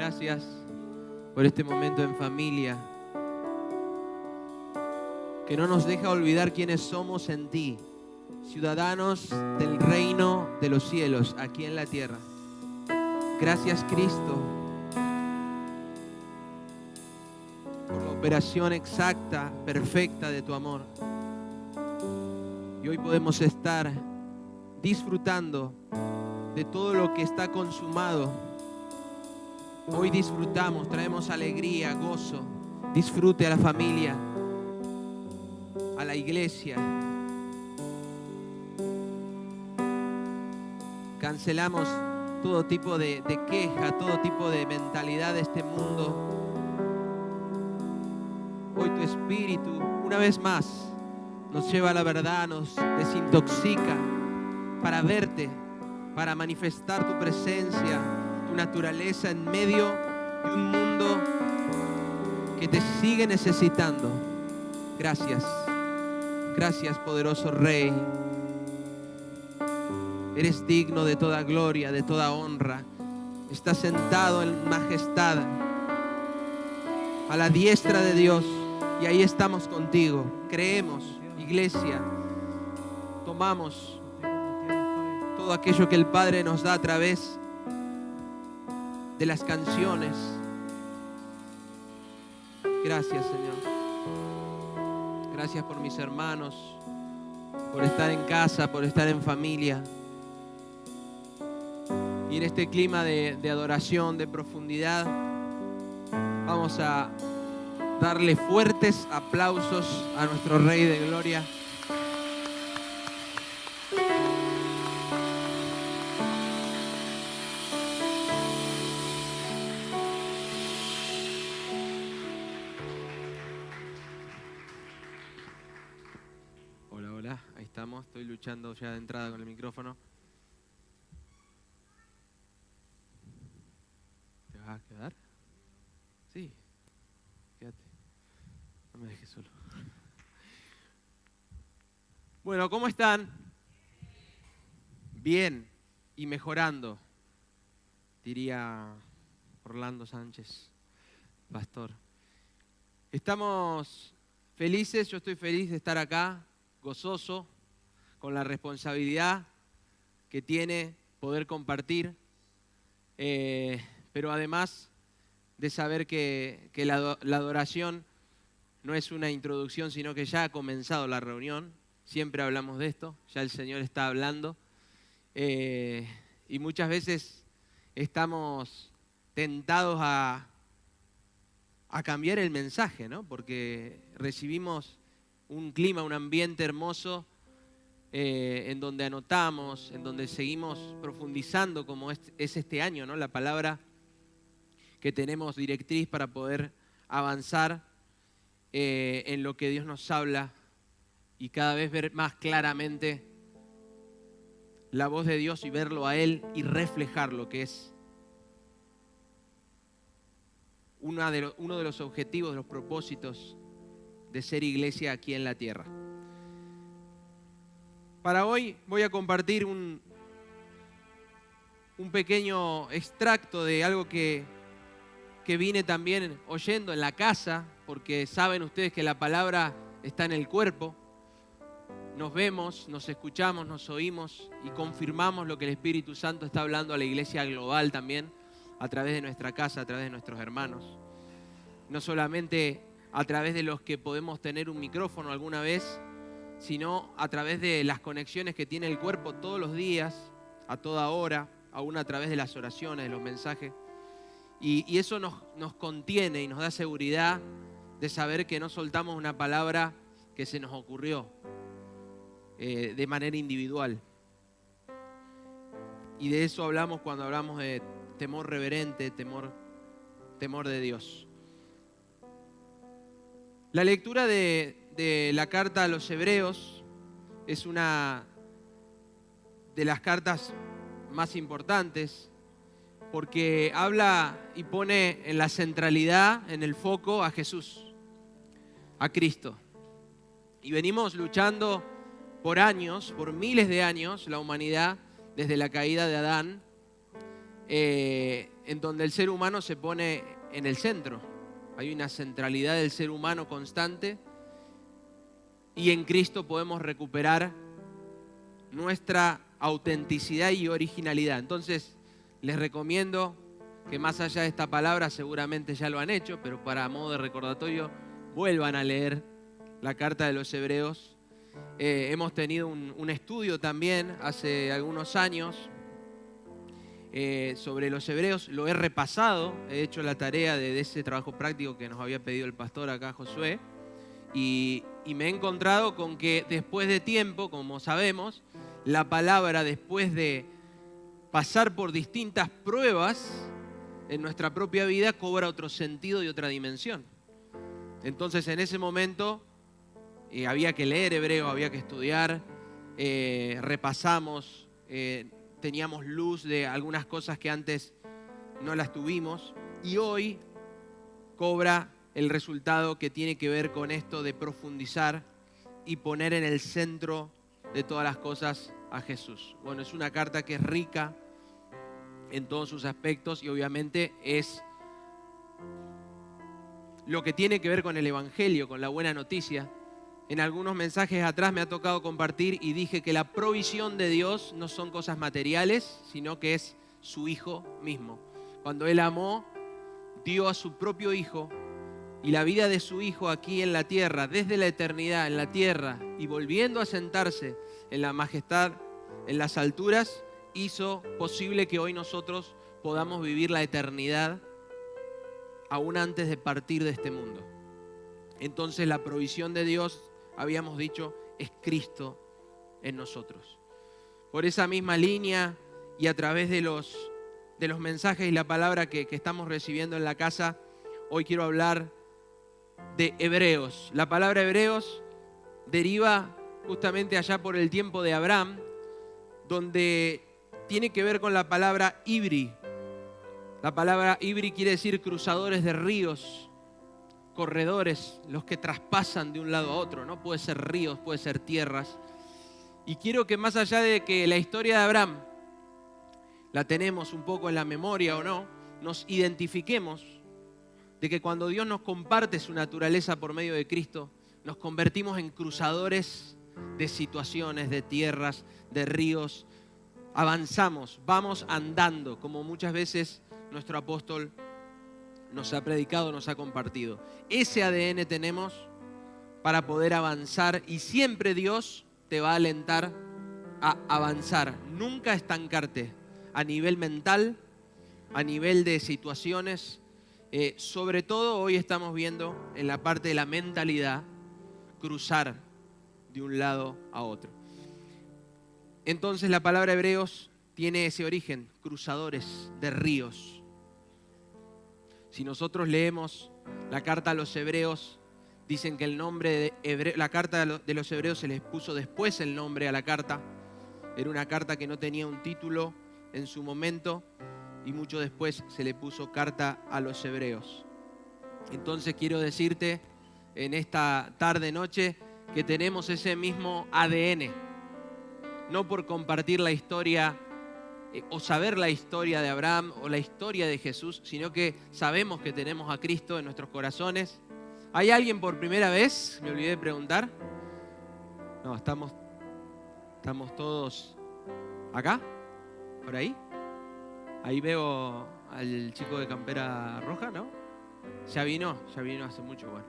gracias por este momento en familia, que no nos deja olvidar quiénes somos en ti, ciudadanos del reino de los cielos, aquí en la tierra. Gracias, Cristo, por la operación exacta, perfecta de tu amor. Y hoy podemos estar disfrutando de todo lo que está consumado. Hoy disfrutamos, traemos alegría, gozo, disfrute a la familia, a la iglesia. Cancelamos todo tipo de queja, todo tipo de mentalidad de este mundo. Hoy tu espíritu, una vez más, nos lleva a la verdad, nos desintoxica para verte, para manifestar tu presencia, tu naturaleza en medio de un mundo que te sigue necesitando. Gracias, gracias, poderoso Rey. Eres digno de toda gloria, de toda honra. Estás sentado en majestad a la diestra de Dios y ahí estamos contigo. Creemos, iglesia, tomamos todo aquello que el Padre nos da a través de las canciones. Gracias, Señor. Gracias por mis hermanos, por estar en casa, por estar en familia. Y en este clima de adoración, de profundidad, vamos a darle fuertes aplausos a nuestro Rey de Gloria. Hola, hola, ahí estamos. Estoy luchando ya de entrada con el micrófono. ¿Te vas a quedar? Sí, quédate. No me dejes solo. Bueno, ¿cómo están? Bien y mejorando, diría Orlando Sánchez, pastor. Estamos felices, yo estoy feliz de estar acá, gozoso, con la responsabilidad que tiene poder compartir, pero además de saber que la adoración no es una introducción, sino que ya ha comenzado la reunión. Siempre hablamos de esto, ya el Señor está hablando. Y muchas veces estamos tentados a cambiar el mensaje, ¿no? Porque recibimos un clima, un ambiente hermoso en donde anotamos, en donde seguimos profundizando, como es este año, ¿no? La palabra que tenemos directriz para poder avanzar en lo que Dios nos habla y cada vez ver más claramente la voz de Dios y verlo a Él y reflejar lo que es uno de los objetivos, de los propósitos de ser iglesia aquí en la tierra. Para hoy voy a compartir un pequeño extracto de algo que vine también oyendo en la casa, porque saben ustedes que la palabra está en el cuerpo. Nos vemos, nos escuchamos, nos oímos y confirmamos lo que el Espíritu Santo está hablando a la iglesia global también, a través de nuestra casa, a través de nuestros hermanos. No solamente a través de los que podemos tener un micrófono alguna vez, sino a través de las conexiones que tiene el cuerpo todos los días, a toda hora, aún a través de las oraciones, de los mensajes. Y eso nos contiene y nos da seguridad de saber que no soltamos una palabra que se nos ocurrió de manera individual. Y de eso hablamos cuando hablamos de temor reverente, temor de Dios. La lectura de la carta a los Hebreos es una de las cartas más importantes porque habla y pone en la centralidad, en el foco, a Jesús, a Cristo. Y venimos luchando por años, por miles de años, la humanidad, desde la caída de Adán, en donde el ser humano se pone en el centro. Hay una centralidad del ser humano constante y en Cristo podemos recuperar nuestra autenticidad y originalidad. Entonces, les recomiendo que más allá de esta palabra, seguramente ya lo han hecho, pero para modo de recordatorio, vuelvan a leer la carta de los Hebreos. Hemos tenido un estudio también hace algunos años sobre los Hebreos. Lo he repasado, he hecho la tarea de ese trabajo práctico que nos había pedido el pastor acá, Josué, y me he encontrado con que después de tiempo, como sabemos, la palabra, después de pasar por distintas pruebas en nuestra propia vida, cobra otro sentido y otra dimensión. Entonces, en ese momento había que leer hebreo, había que estudiar, repasamos, teníamos luz de algunas cosas que antes no las tuvimos, y hoy cobra el resultado que tiene que ver con esto de profundizar y poner en el centro de todas las cosas a Jesús. Bueno, es una carta que es rica en todos sus aspectos y obviamente es lo que tiene que ver con el Evangelio, con la buena noticia. En algunos mensajes atrás me ha tocado compartir y dije que la provisión de Dios no son cosas materiales, sino que es su Hijo mismo. Cuando Él amó, dio a su propio Hijo, y la vida de su Hijo aquí en la tierra, desde la eternidad en la tierra y volviendo a sentarse en la majestad, en las alturas, hizo posible que hoy nosotros podamos vivir la eternidad aún antes de partir de este mundo. Entonces la provisión de Dios, habíamos dicho, es Cristo en nosotros. Por esa misma línea y a través de los mensajes y la palabra que estamos recibiendo en la casa, hoy quiero hablar de Hebreos. La palabra Hebreos deriva justamente allá por el tiempo de Abraham, donde tiene que ver con la palabra Ibri. La palabra Ibri quiere decir cruzadores de ríos, corredores, los que traspasan de un lado a otro, ¿no? Puede ser ríos, puede ser tierras. Y quiero que más allá de que la historia de Abraham la tenemos un poco en la memoria o no, nos identifiquemos de que cuando Dios nos comparte su naturaleza por medio de Cristo, nos convertimos en cruzadores de situaciones, de tierras, de ríos. Avanzamos, vamos andando, como muchas veces nuestro apóstol nos ha predicado, nos ha compartido. Ese ADN tenemos para poder avanzar y siempre Dios te va a alentar a avanzar, nunca estancarte a nivel mental, a nivel de situaciones. Sobre todo hoy estamos viendo en la parte de la mentalidad cruzar de un lado a otro. Entonces la palabra Hebreos tiene ese origen, cruzadores de ríos. Si nosotros leemos la carta a los Hebreos, dicen que el nombre de la carta de los Hebreos se les puso después el nombre a la carta. Era una carta que no tenía un título en su momento y mucho después se le puso carta a los Hebreos. Entonces quiero decirte en esta tarde-noche que tenemos ese mismo ADN. No por compartir la historia o saber la historia de Abraham o la historia de Jesús, sino que sabemos que tenemos a Cristo en nuestros corazones. ¿Hay alguien por primera vez? Me olvidé de preguntar. No, estamos todos acá, por ahí. Ahí veo al chico de campera roja, ¿no? Ya vino hace mucho, bueno.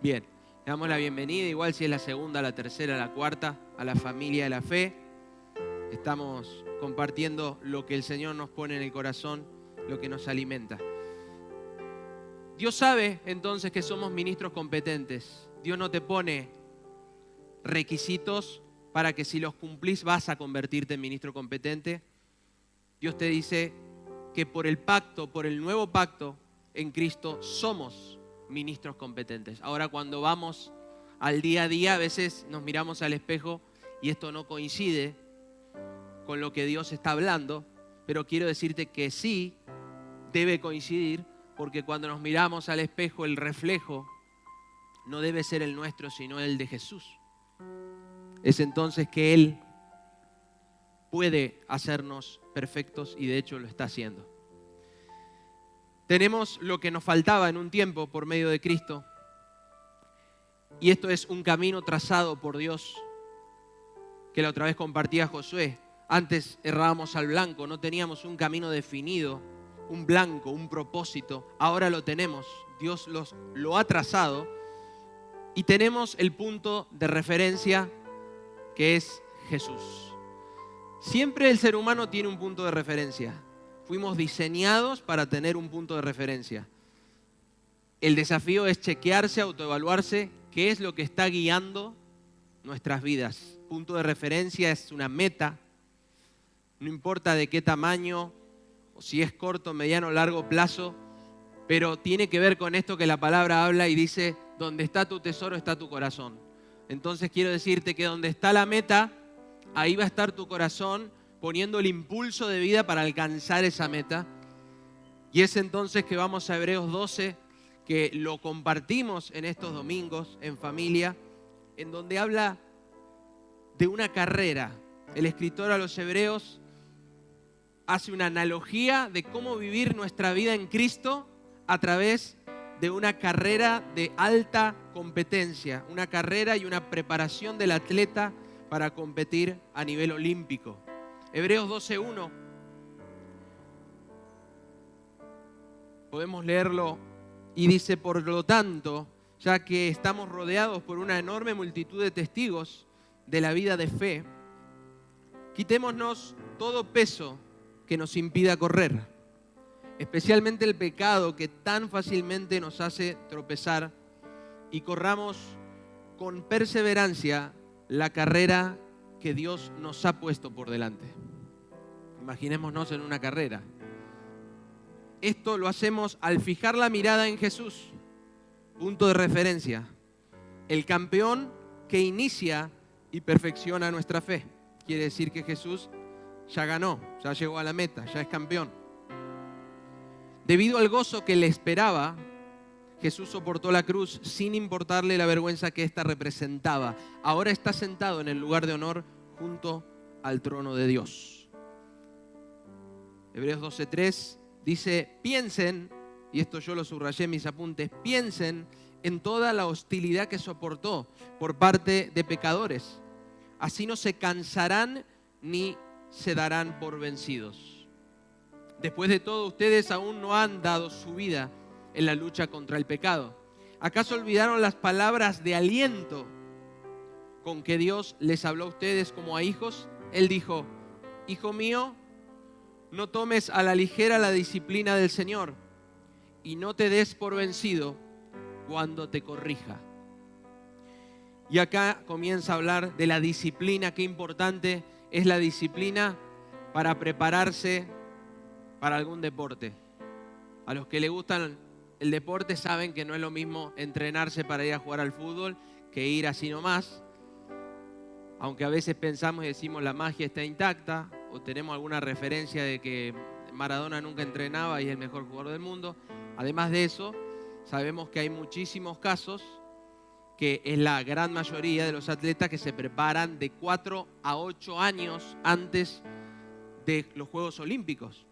Bien, le damos la bienvenida, igual si es la segunda, la tercera, la cuarta, a la familia de la fe. Estamos compartiendo lo que el Señor nos pone en el corazón, lo que nos alimenta. Dios sabe entonces que somos ministros competentes. Dios no te pone requisitos para que si los cumplís vas a convertirte en ministro competente. Dios te dice que por el pacto, por el nuevo pacto en Cristo, somos ministros competentes. Ahora cuando vamos al día a día, a veces nos miramos al espejo y esto no coincide con lo que Dios está hablando, pero quiero decirte que sí debe coincidir, porque cuando nos miramos al espejo, el reflejo no debe ser el nuestro, sino el de Jesús. Es entonces que Él puede hacernos perfectos y de hecho lo está haciendo. Tenemos lo que nos faltaba en un tiempo por medio de Cristo. Y esto es un camino trazado por Dios, que la otra vez compartía Josué. Antes errábamos al blanco, no teníamos un camino definido, un blanco, un propósito. Ahora lo tenemos, Dios lo ha trazado y tenemos el punto de referencia que es Jesús. Siempre el ser humano tiene un punto de referencia. Fuimos diseñados para tener un punto de referencia. El desafío es chequearse, autoevaluarse qué es lo que está guiando nuestras vidas. Punto de referencia es una meta. No importa de qué tamaño, o si es corto, mediano o largo plazo, pero tiene que ver con esto que la palabra habla y dice, donde está tu tesoro está tu corazón. Entonces quiero decirte que donde está la meta, ahí va a estar tu corazón poniendo el impulso de vida para alcanzar esa meta. Y es entonces que vamos a Hebreos 12, que lo compartimos en estos domingos en familia, en donde habla de una carrera. El escritor a los Hebreos hace una analogía de cómo vivir nuestra vida en Cristo a través de una carrera de alta competencia, una carrera y una preparación del atleta para competir a nivel olímpico. Hebreos 12:1. Podemos leerlo y dice, por lo tanto, ya que estamos rodeados por una enorme multitud de testigos de la vida de fe, quitémonos todo peso que nos impida correr, especialmente el pecado que tan fácilmente nos hace tropezar, y corramos con perseverancia la carrera que Dios nos ha puesto por delante. Imaginémonos en una carrera. Esto lo hacemos al fijar la mirada en Jesús, punto de referencia, el campeón que inicia y perfecciona nuestra fe. Quiere decir que Jesús ya ganó, ya llegó a la meta, ya es campeón. Debido al gozo que le esperaba, Jesús soportó la cruz sin importarle la vergüenza que ésta representaba. Ahora está sentado en el lugar de honor junto al trono de Dios. Hebreos 12:3 dice, piensen, y esto yo lo subrayé en mis apuntes, piensen en toda la hostilidad que soportó por parte de pecadores. Así no se cansarán ni se darán por vencidos. Después de todo, ustedes aún no han dado su vida en la lucha contra el pecado. ¿Acaso olvidaron las palabras de aliento con que Dios les habló a ustedes como a hijos? Él dijo, hijo mío, no tomes a la ligera la disciplina del Señor y no te des por vencido cuando te corrija. Y acá comienza a hablar de la disciplina. Qué importante es la disciplina para prepararse para algún deporte. A los que les gustan el deporte saben que no es lo mismo entrenarse para ir a jugar al fútbol que ir así nomás. Aunque a veces pensamos y decimos la magia está intacta, o tenemos alguna referencia de que Maradona nunca entrenaba y es el mejor jugador del mundo. Además de eso, sabemos que hay muchísimos casos, que es la gran mayoría de los atletas que se preparan de 4 a 8 años antes de los Juegos Olímpicos.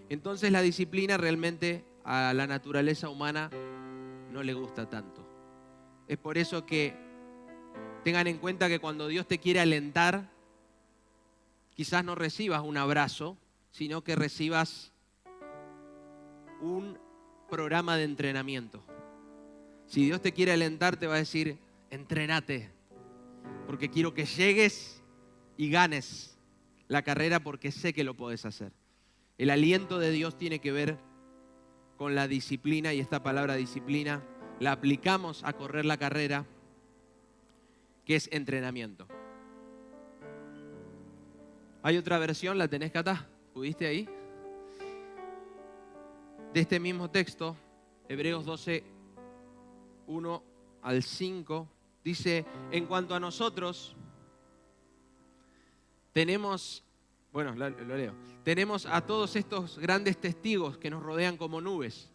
Entonces la disciplina realmente a la naturaleza humana no le gusta tanto. Es por eso que tengan en cuenta que cuando Dios te quiere alentar, quizás no recibas un abrazo, sino que recibas un programa de entrenamiento. Si Dios te quiere alentar, te va a decir, entrénate, porque quiero que llegues y ganes la carrera porque sé que lo podés hacer. El aliento de Dios tiene que ver con la disciplina, y esta palabra disciplina la aplicamos a correr la carrera, que es entrenamiento. Hay otra versión, ¿la tenés, Cata? ¿Pudiste ahí? De este mismo texto, Hebreos 12, 1 al 5, dice, en cuanto a nosotros, tenemos, lo leo, tenemos a todos estos grandes testigos que nos rodean como nubes.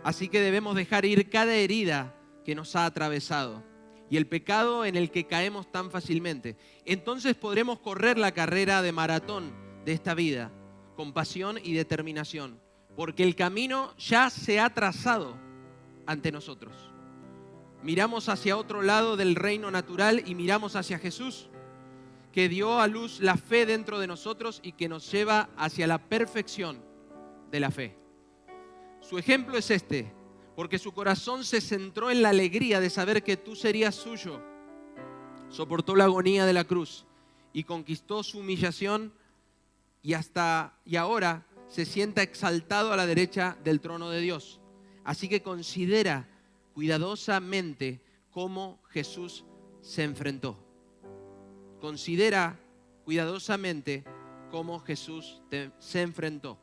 Así que debemos dejar ir cada herida que nos ha atravesado y el pecado en el que caemos tan fácilmente. Entonces podremos correr la carrera de maratón de esta vida con pasión y determinación, porque el camino ya se ha trazado ante nosotros. Miramos hacia otro lado del reino natural y miramos hacia Jesús, que dio a luz la fe dentro de nosotros y que nos lleva hacia la perfección de la fe. Su ejemplo es este, porque su corazón se centró en la alegría de saber que tú serías suyo. Soportó la agonía de la cruz y conquistó su humillación y ahora se sienta exaltado a la derecha del trono de Dios. Así que considera cuidadosamente cómo Jesús se enfrentó. Considera cuidadosamente cómo Jesús se enfrentó.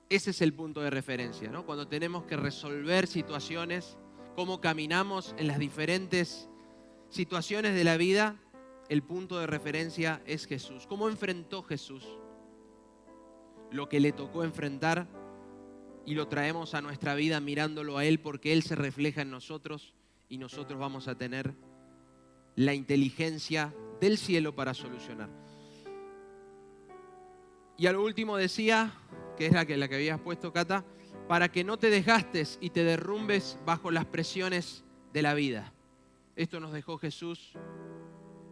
Ese es el punto de referencia, ¿no? Cuando tenemos que resolver situaciones, cómo caminamos en las diferentes situaciones de la vida, el punto de referencia es Jesús. ¿Cómo enfrentó Jesús lo que le tocó enfrentar? Y lo traemos a nuestra vida mirándolo a Él, porque Él se refleja en nosotros y nosotros vamos a tener la inteligencia del cielo para solucionar. Y a lo último decía, que es la que habías puesto, Cata, para que no te desgastes y te derrumbes bajo las presiones de la vida. Esto nos dejó Jesús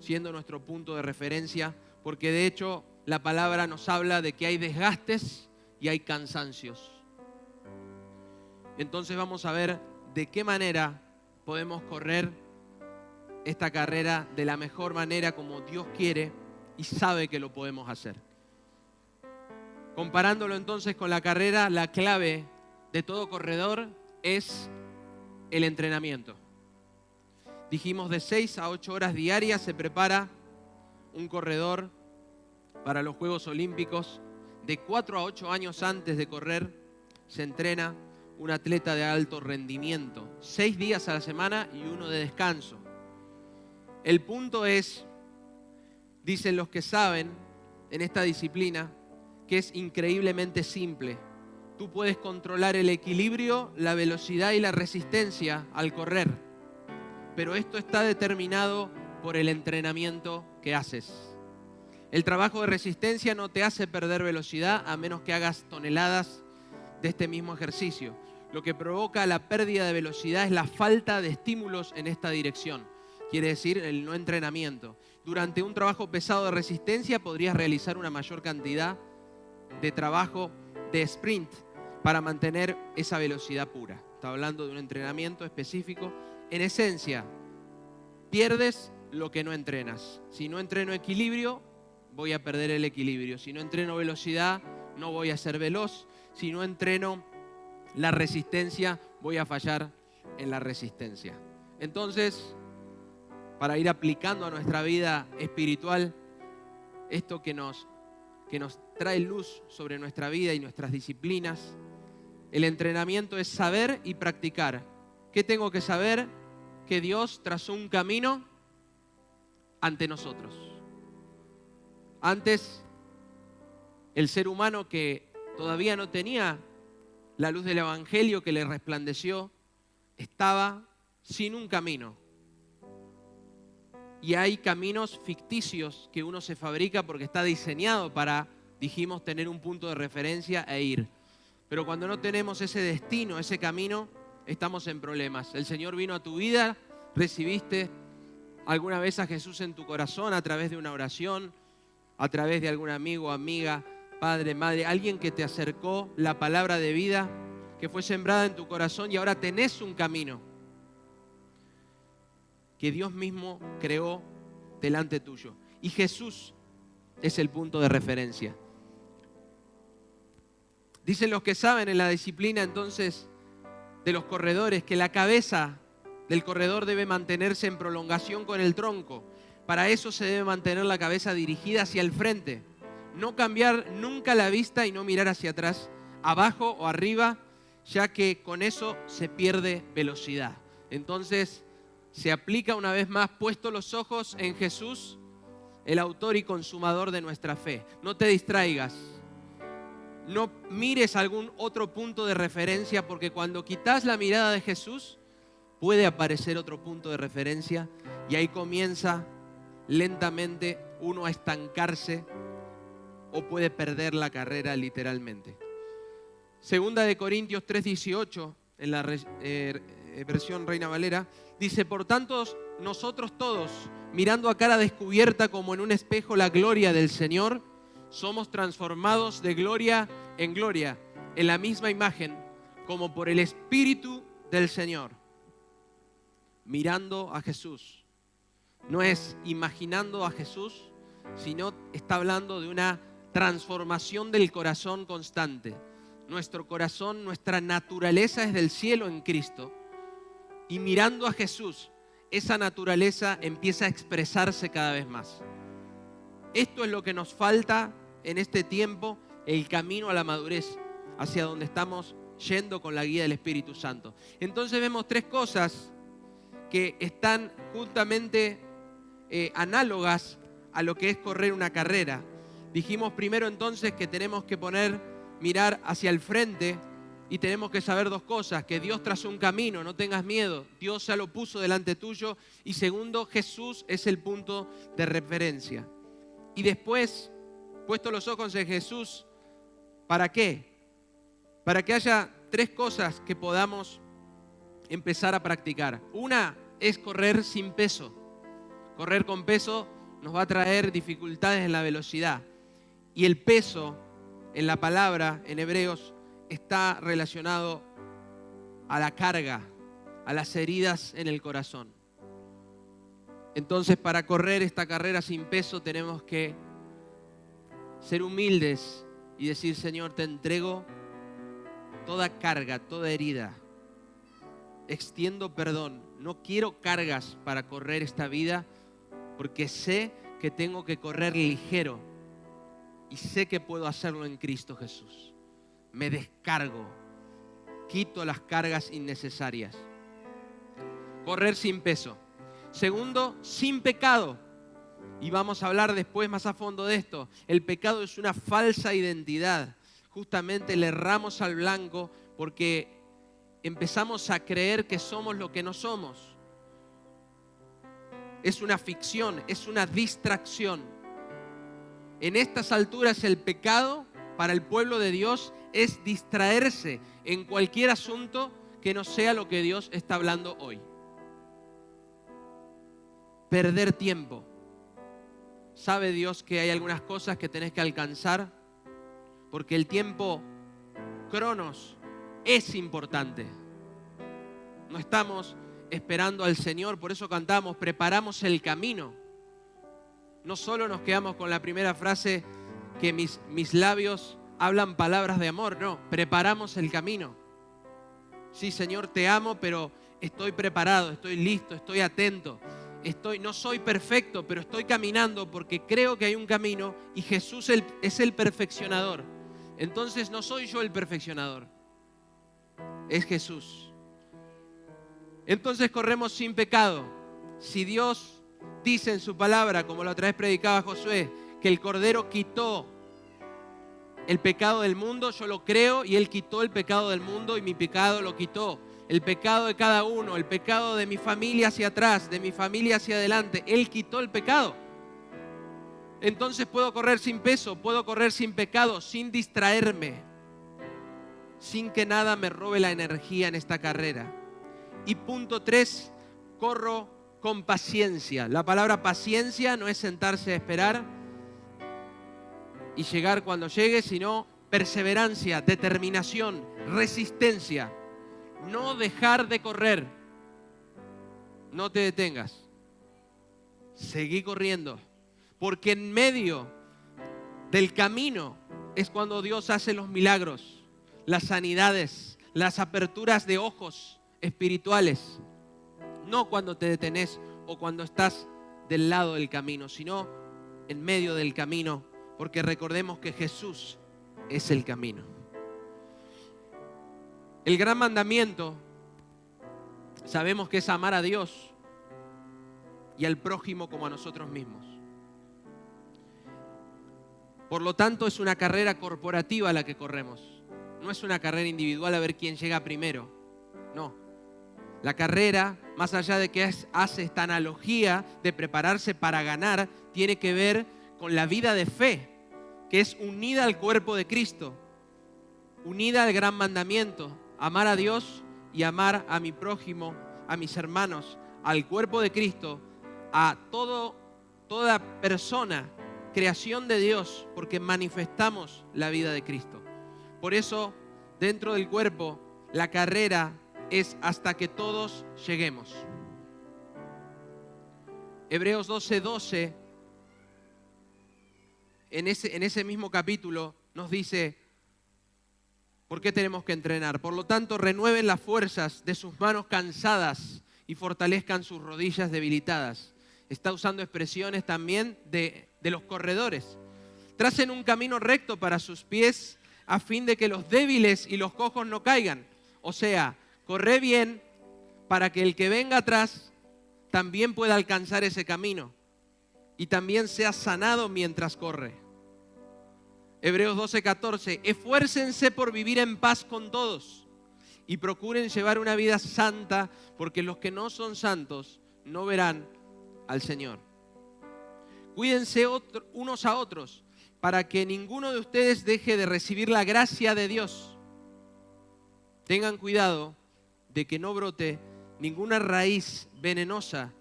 siendo nuestro punto de referencia, porque de hecho la palabra nos habla de que hay desgastes y hay cansancios. Entonces vamos a ver de qué manera podemos correr esta carrera de la mejor manera como Dios quiere y sabe que lo podemos hacer. Comparándolo entonces con la carrera, la clave de todo corredor es el entrenamiento. Dijimos de 6 a 8 horas diarias se prepara un corredor para los Juegos Olímpicos. De 4 a 8 años antes de correr se entrena un atleta de alto rendimiento. 6 días a la semana y 1 de descanso. El punto es, dicen los que saben en esta disciplina, que es increíblemente simple. Tú puedes controlar el equilibrio, la velocidad y la resistencia al correr, pero esto está determinado por el entrenamiento que haces. El trabajo de resistencia no te hace perder velocidad a menos que hagas toneladas de este mismo ejercicio. Lo que provoca la pérdida de velocidad es la falta de estímulos en esta dirección. Quiere decir el no entrenamiento. Durante un trabajo pesado de resistencia podrías realizar una mayor cantidad de trabajo de sprint para mantener esa velocidad pura. Está hablando de un entrenamiento específico. En esencia, pierdes lo que no entrenas. Si no entreno equilibrio, voy a perder el equilibrio. Si no entreno velocidad, no voy a ser veloz. Si no entreno la resistencia, voy a fallar en la resistencia. Entonces, para ir aplicando a nuestra vida espiritual, esto que nos trae luz sobre nuestra vida y nuestras disciplinas, el entrenamiento es saber y practicar. ¿Qué tengo que saber? Que Dios trazó un camino ante nosotros. Antes, el ser humano que todavía no tenía la luz del Evangelio que le resplandeció, estaba sin un camino. Y hay caminos ficticios que uno se fabrica porque está diseñado para, dijimos, tener un punto de referencia e ir. Pero cuando no tenemos ese destino, ese camino, estamos en problemas. El Señor vino a tu vida, recibiste alguna vez a Jesús en tu corazón a través de una oración, a través de algún amigo, amiga, padre, madre, alguien que te acercó la palabra de vida, que fue sembrada en tu corazón y ahora tenés un camino que Dios mismo creó delante tuyo. Y Jesús es el punto de referencia. Dicen los que saben en la disciplina entonces de los corredores que la cabeza del corredor debe mantenerse en prolongación con el tronco. Para eso se debe mantener la cabeza dirigida hacia el frente. No cambiar nunca la vista y no mirar hacia atrás, abajo o arriba, ya que con eso se pierde velocidad. Entonces, se aplica una vez más, puesto los ojos en Jesús, el autor y consumador de nuestra fe. No te distraigas, no mires algún otro punto de referencia, porque cuando quitas la mirada de Jesús, puede aparecer otro punto de referencia y ahí comienza lentamente uno a estancarse o puede perder la carrera literalmente. Segunda de Corintios 3:18, en la versión Reina Valera, dice: por tanto, nosotros todos, mirando a cara descubierta como en un espejo la gloria del Señor, somos transformados de gloria en gloria, en la misma imagen, como por el Espíritu del Señor. Mirando a Jesús. No es imaginando a Jesús, sino está hablando de una transformación del corazón constante. Nuestro corazón, nuestra naturaleza es del cielo en Cristo. Y mirando a Jesús, esa naturaleza empieza a expresarse cada vez más. Esto es lo que nos falta en este tiempo, el camino a la madurez, hacia donde estamos yendo con la guía del Espíritu Santo. Entonces vemos tres cosas que están justamente análogas a lo que es correr una carrera. Dijimos primero entonces que tenemos que mirar hacia el frente y tenemos que saber dos cosas: que Dios trazó un camino, no tengas miedo, Dios ya lo puso delante tuyo. Y segundo, Jesús es el punto de referencia. Y después, puesto los ojos en Jesús, ¿para qué? Para que haya tres cosas que podamos empezar a practicar. Una es correr sin peso. Correr con peso nos va a traer dificultades en la velocidad. Y el peso, en la palabra, en Hebreos, está relacionado a la carga, a las heridas en el corazón. Entonces, para correr esta carrera sin peso, tenemos que ser humildes y decir: Señor, te entrego toda carga, toda herida. Extiendo perdón. No quiero cargas para correr esta vida, porque sé que tengo que correr ligero y sé que puedo hacerlo en Cristo Jesús. Me descargo, quito las cargas innecesarias. Correr sin peso. Segundo, sin pecado. Y vamos a hablar después más a fondo de esto. El pecado es una falsa identidad. Justamente le erramos al blanco porque empezamos a creer que somos lo que no somos. Es una ficción, es una distracción. En estas alturas el pecado para el pueblo de Dios es distraerse en cualquier asunto que no sea lo que Dios está hablando hoy. Perder tiempo. ¿Sabe Dios que hay algunas cosas que tenés que alcanzar? Porque el tiempo, cronos, es importante. No estamos esperando al Señor, por eso cantamos: preparamos el camino. No solo nos quedamos con la primera frase, que mis labios hablan palabras de amor. No, preparamos el camino. Sí, Señor, te amo, pero estoy preparado, estoy listo, estoy atento. No soy perfecto, pero estoy caminando porque creo que hay un camino y Jesús es el perfeccionador. Entonces no soy yo el perfeccionador, es Jesús. Entonces corremos sin pecado. Si Dios dice en su palabra, como la otra vez predicaba Josué, que el Cordero quitó el pecado del mundo, yo lo creo, y Él quitó el pecado del mundo y mi pecado lo quitó. El pecado de cada uno, el pecado de mi familia hacia atrás, de mi familia hacia adelante, Él quitó el pecado. Entonces puedo correr sin peso, puedo correr sin pecado, sin distraerme, sin que nada me robe la energía en esta carrera. Y punto 3, corro con paciencia. La palabra paciencia no es sentarse a esperar y llegar cuando llegue, sino perseverancia, determinación, resistencia. No dejar de correr. No te detengas. Seguí corriendo. Porque en medio del camino es cuando Dios hace los milagros, las sanidades, las aperturas de ojos espirituales. No cuando te detenés o cuando estás del lado del camino, sino en medio del camino. Porque recordemos que Jesús es el camino. El gran mandamiento, sabemos que es amar a Dios y al prójimo como a nosotros mismos. Por lo tanto, es una carrera corporativa la que corremos. No es una carrera individual a ver quién llega primero. No. La carrera, más allá de que hace esta analogía de prepararse para ganar, tiene que ver con la vida de fe, que es unida al cuerpo de Cristo. unida al gran mandamiento, amar a Dios y amar a mi prójimo, a mis hermanos, al cuerpo de Cristo, a toda persona, creación de Dios, porque manifestamos la vida de Cristo. Por eso, dentro del cuerpo, la carrera es hasta que todos lleguemos. Hebreos 12:12, en ese mismo capítulo, nos dice: ¿por qué tenemos que entrenar? Por lo tanto, renueven las fuerzas de sus manos cansadas y fortalezcan sus rodillas debilitadas. Está usando expresiones también de los corredores. Tracen un camino recto para sus pies a fin de que los débiles y los cojos no caigan. O sea, corre bien para que el que venga atrás también pueda alcanzar ese camino y también sea sanado mientras corre. Hebreos 12:14, esfuércense por vivir en paz con todos y procuren llevar una vida santa, porque los que no son santos no verán al Señor. Cuídense unos a otros para que ninguno de ustedes deje de recibir la gracia de Dios. Tengan cuidado de que no brote ninguna raíz venenosa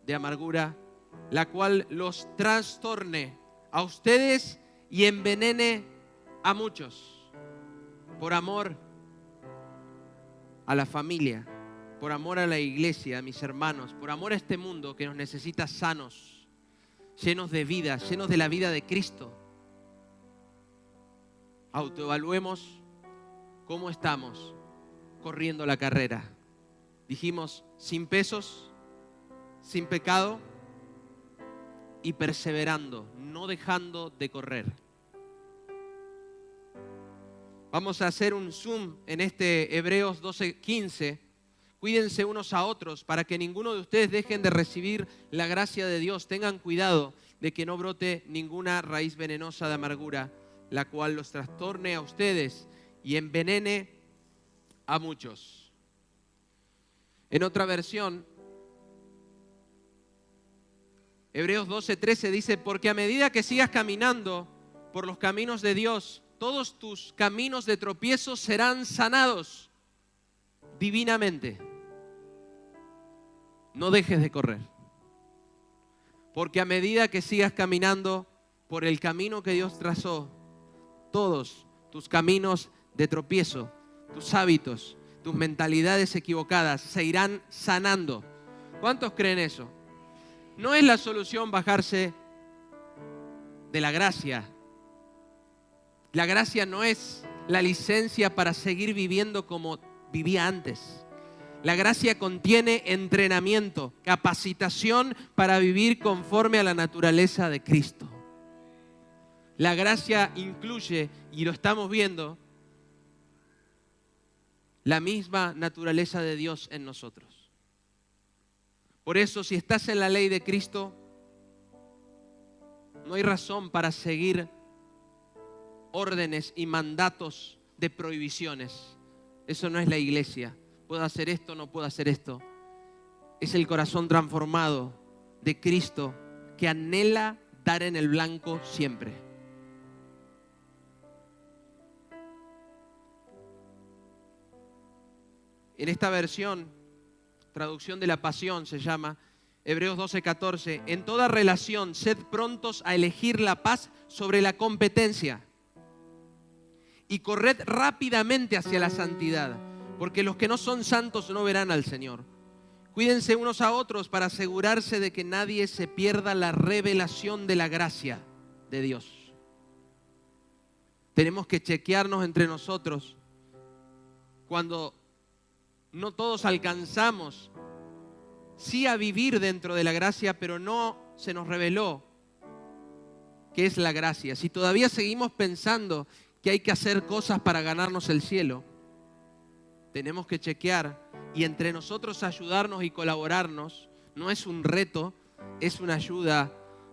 de amargura, la cual los trastorne a ustedes y envenene a muchos. Por amor a la familia, por amor a la iglesia, a mis hermanos, por amor a este mundo que nos necesita sanos, llenos de vida, llenos de la vida de Cristo. Autoevaluemos cómo estamos corriendo la carrera. Dijimos, sin pesos, sin pecado y perseverando, no dejando de correr. Vamos a hacer un zoom en este Hebreos 12:15. Cuídense unos a otros para que ninguno de ustedes dejen de recibir la gracia de Dios. Tengan cuidado de que no brote ninguna raíz venenosa de amargura, la cual los trastorne a ustedes y envenene a muchos. En otra versión, Hebreos 12:13 dice: porque a medida que sigas caminando por los caminos de Dios, todos tus caminos de tropiezo serán sanados divinamente. No dejes de correr. Porque a medida que sigas caminando por el camino que Dios trazó, todos tus caminos de tropiezo, tus hábitos, tus mentalidades equivocadas se irán sanando. ¿Cuántos creen eso? No es la solución bajarse de la gracia. La gracia no es la licencia para seguir viviendo como vivía antes. La gracia contiene entrenamiento, capacitación para vivir conforme a la naturaleza de Cristo. La gracia incluye, y lo estamos viendo, la misma naturaleza de Dios en nosotros. Por eso, si estás en la ley de Cristo, no hay razón para seguir órdenes y mandatos de prohibiciones. Eso no es la iglesia. Puedo hacer esto, no puedo hacer esto. Es el corazón transformado de Cristo que anhela dar en el blanco siempre. En esta versión, traducción de la Pasión se llama, Hebreos 12:14, en toda relación sed prontos a elegir la paz sobre la competencia y corred rápidamente hacia la santidad, porque los que no son santos no verán al Señor. Cuídense unos a otros para asegurarse de que nadie se pierda la revelación de la gracia de Dios. Tenemos que chequearnos entre nosotros cuando no todos alcanzamos, sí, a vivir dentro de la gracia, pero no se nos reveló qué es la gracia. Si todavía seguimos pensando que hay que hacer cosas para ganarnos el cielo, tenemos que chequear y entre nosotros ayudarnos y colaborarnos. No es un reto, es una ayuda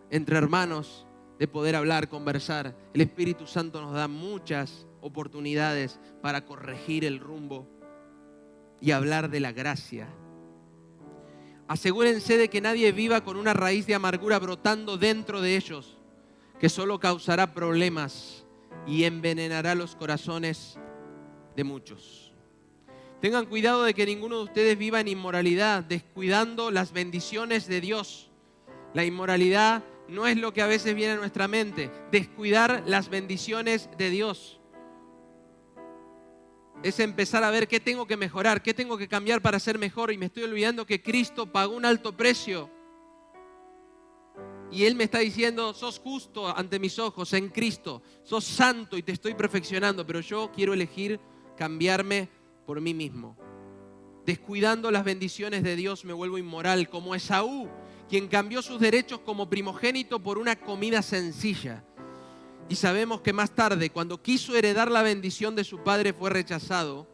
entre hermanos de poder hablar, conversar. El Espíritu Santo nos da muchas oportunidades para corregir el rumbo y hablar de la gracia. Asegúrense de que nadie viva con una raíz de amargura brotando dentro de ellos, que solo causará problemas y envenenará los corazones de muchos. Tengan cuidado de que ninguno de ustedes viva en inmoralidad, descuidando las bendiciones de Dios. La inmoralidad no es lo que a veces viene a nuestra mente. Descuidar las bendiciones de Dios es empezar a ver qué tengo que mejorar, qué tengo que cambiar para ser mejor, y me estoy olvidando que Cristo pagó un alto precio. Y Él me está diciendo, sos justo ante mis ojos en Cristo, sos santo y te estoy perfeccionando, pero yo quiero elegir cambiarme por mí mismo. Descuidando las bendiciones de Dios me vuelvo inmoral, como Esaú, quien cambió sus derechos como primogénito por una comida sencilla. Y sabemos que más tarde, cuando quiso heredar la bendición de su padre, fue rechazado,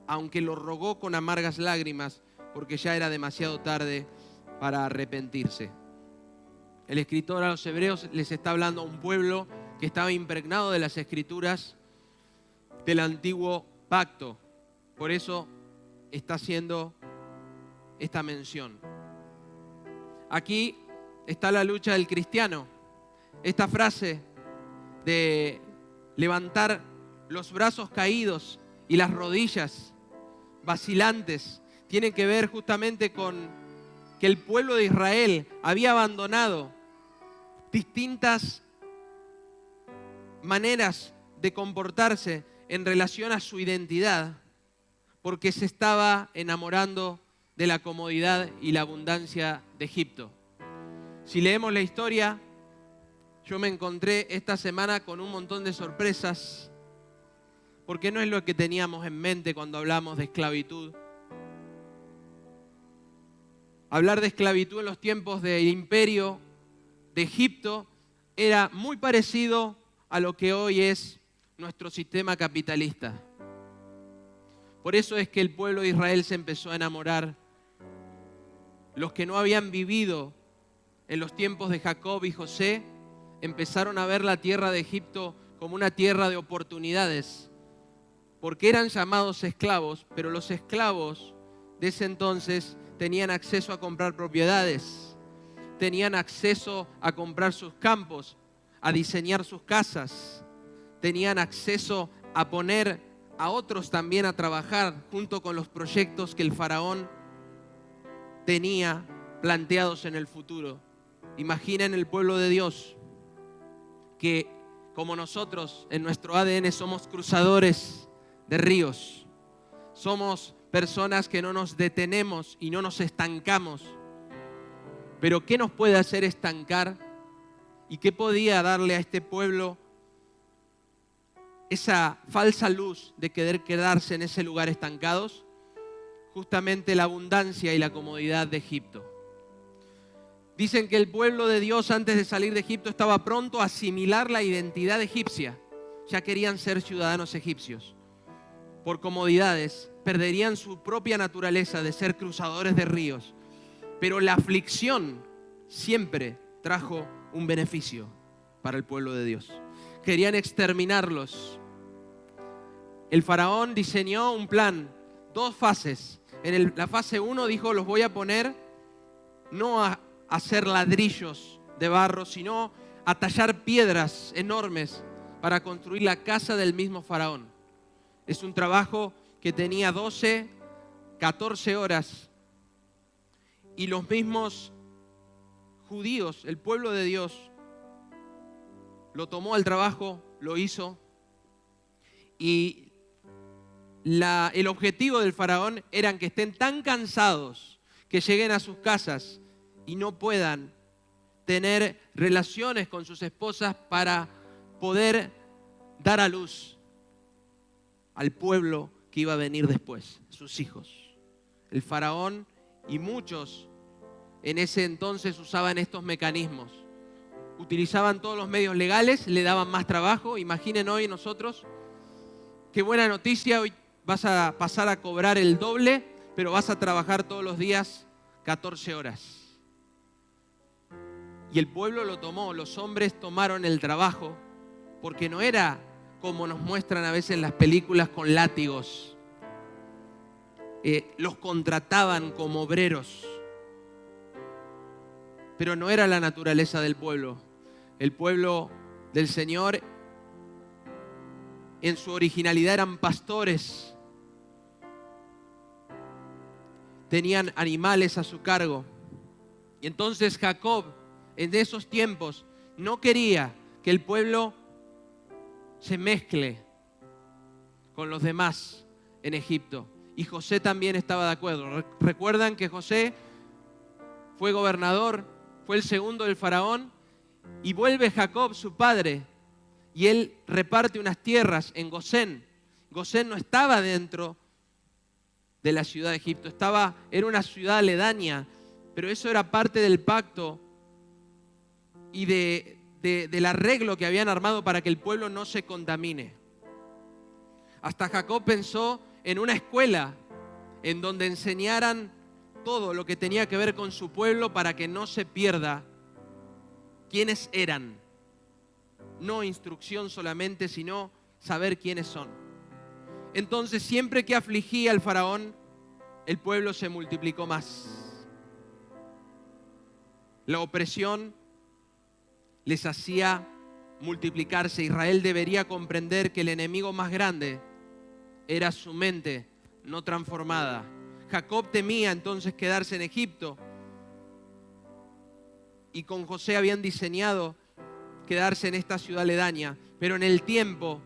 aunque lo rogó con amargas lágrimas, porque ya era demasiado tarde para arrepentirse. El escritor a los hebreos les está hablando a un pueblo que estaba impregnado de las escrituras del antiguo pacto. Por eso está haciendo esta mención. Aquí está la lucha del cristiano. Esta frase de levantar los brazos caídos y las rodillas vacilantes tiene que ver justamente con que el pueblo de Israel había abandonado distintas maneras de comportarse en relación a su identidad, porque se estaba enamorando de la comodidad y la abundancia de Egipto. Si leemos la historia, yo me encontré esta semana con un montón de sorpresas, porque no es lo que teníamos en mente cuando hablamos de esclavitud. Hablar de esclavitud en los tiempos del imperio de Egipto era muy parecido a lo que hoy es nuestro sistema capitalista. Por eso es que el pueblo de Israel se empezó a enamorar. Los que no habían vivido en los tiempos de Jacob y José empezaron a ver la tierra de Egipto como una tierra de oportunidades, porque eran llamados esclavos, pero los esclavos de ese entonces tenían acceso a comprar propiedades, tenían acceso a comprar sus campos, a diseñar sus casas, tenían acceso a poner a otros también a trabajar junto con los proyectos que el faraón tenía planteados en el futuro. Imaginen el pueblo de Dios, que como nosotros en nuestro ADN somos cruzadores de ríos, somos personas que no nos detenemos y no nos estancamos. Pero ¿qué nos puede hacer estancar? ¿Y qué podía darle a este pueblo esa falsa luz de querer quedarse en ese lugar estancados? Justamente la abundancia y la comodidad de Egipto. Dicen que el pueblo de Dios antes de salir de Egipto estaba pronto a asimilar la identidad egipcia. Ya querían ser ciudadanos egipcios. Por comodidades perderían su propia naturaleza de ser cruzadores de ríos. Pero la aflicción siempre trajo un beneficio para el pueblo de Dios. Querían exterminarlos. El faraón diseñó un plan, 2 fases. En la fase 1 dijo, los voy a poner no a hacer ladrillos de barro, sino a tallar piedras enormes para construir la casa del mismo faraón. Es un trabajo que tenía 12, 14 horas. Y los mismos judíos, el pueblo de Dios, lo tomó al trabajo, lo hizo. Y el objetivo del faraón era que estén tan cansados que lleguen a sus casas y no puedan tener relaciones con sus esposas para poder dar a luz al pueblo que iba a venir después, sus hijos. El faraón y muchos en ese entonces usaban estos mecanismos. Utilizaban todos los medios legales, le daban más trabajo. Imaginen hoy nosotros, qué buena noticia, hoy vas a pasar a cobrar el doble, pero vas a trabajar todos los días 14 horas. Y el pueblo lo tomó, los hombres tomaron el trabajo, porque no era como nos muestran a veces en las películas con látigos. Los contrataban como obreros. Pero no era la naturaleza del pueblo. El pueblo del Señor en su originalidad eran pastores, tenían animales a su cargo. Y entonces Jacob, en esos tiempos, no quería que el pueblo se mezcle con los demás en Egipto. Y José también estaba de acuerdo. Recuerdan que José fue gobernador, fue el segundo del faraón, y vuelve Jacob, su padre, y él reparte unas tierras en Gosén. Gosén no estaba dentro de la ciudad de Egipto, era una ciudad aledaña, pero eso era parte del pacto y del arreglo que habían armado para que el pueblo no se contamine. Hasta Jacob pensó en una escuela en donde enseñaran todo lo que tenía que ver con su pueblo para que no se pierda quiénes eran. No instrucción solamente, sino saber quiénes son. Entonces, siempre que afligía al faraón, el pueblo se multiplicó más. La opresión les hacía multiplicarse. Israel debería comprender que el enemigo más grande era su mente no transformada. Jacob temía entonces quedarse en Egipto y con José habían diseñado quedarse en esta ciudad aledaña, pero en el tiempo,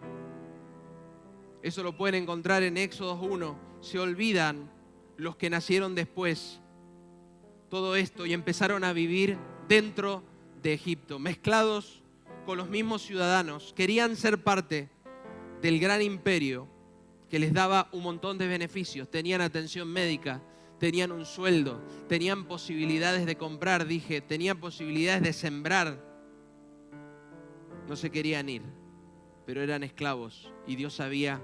eso lo pueden encontrar en Éxodo 1, se olvidan los que nacieron después todo esto y empezaron a vivir dentro de Egipto, mezclados con los mismos ciudadanos. Querían ser parte del gran imperio que les daba un montón de beneficios. Tenían atención médica, tenían un sueldo, tenían posibilidades de comprar, tenían posibilidades de sembrar. No se querían ir, pero eran esclavos y Dios sabía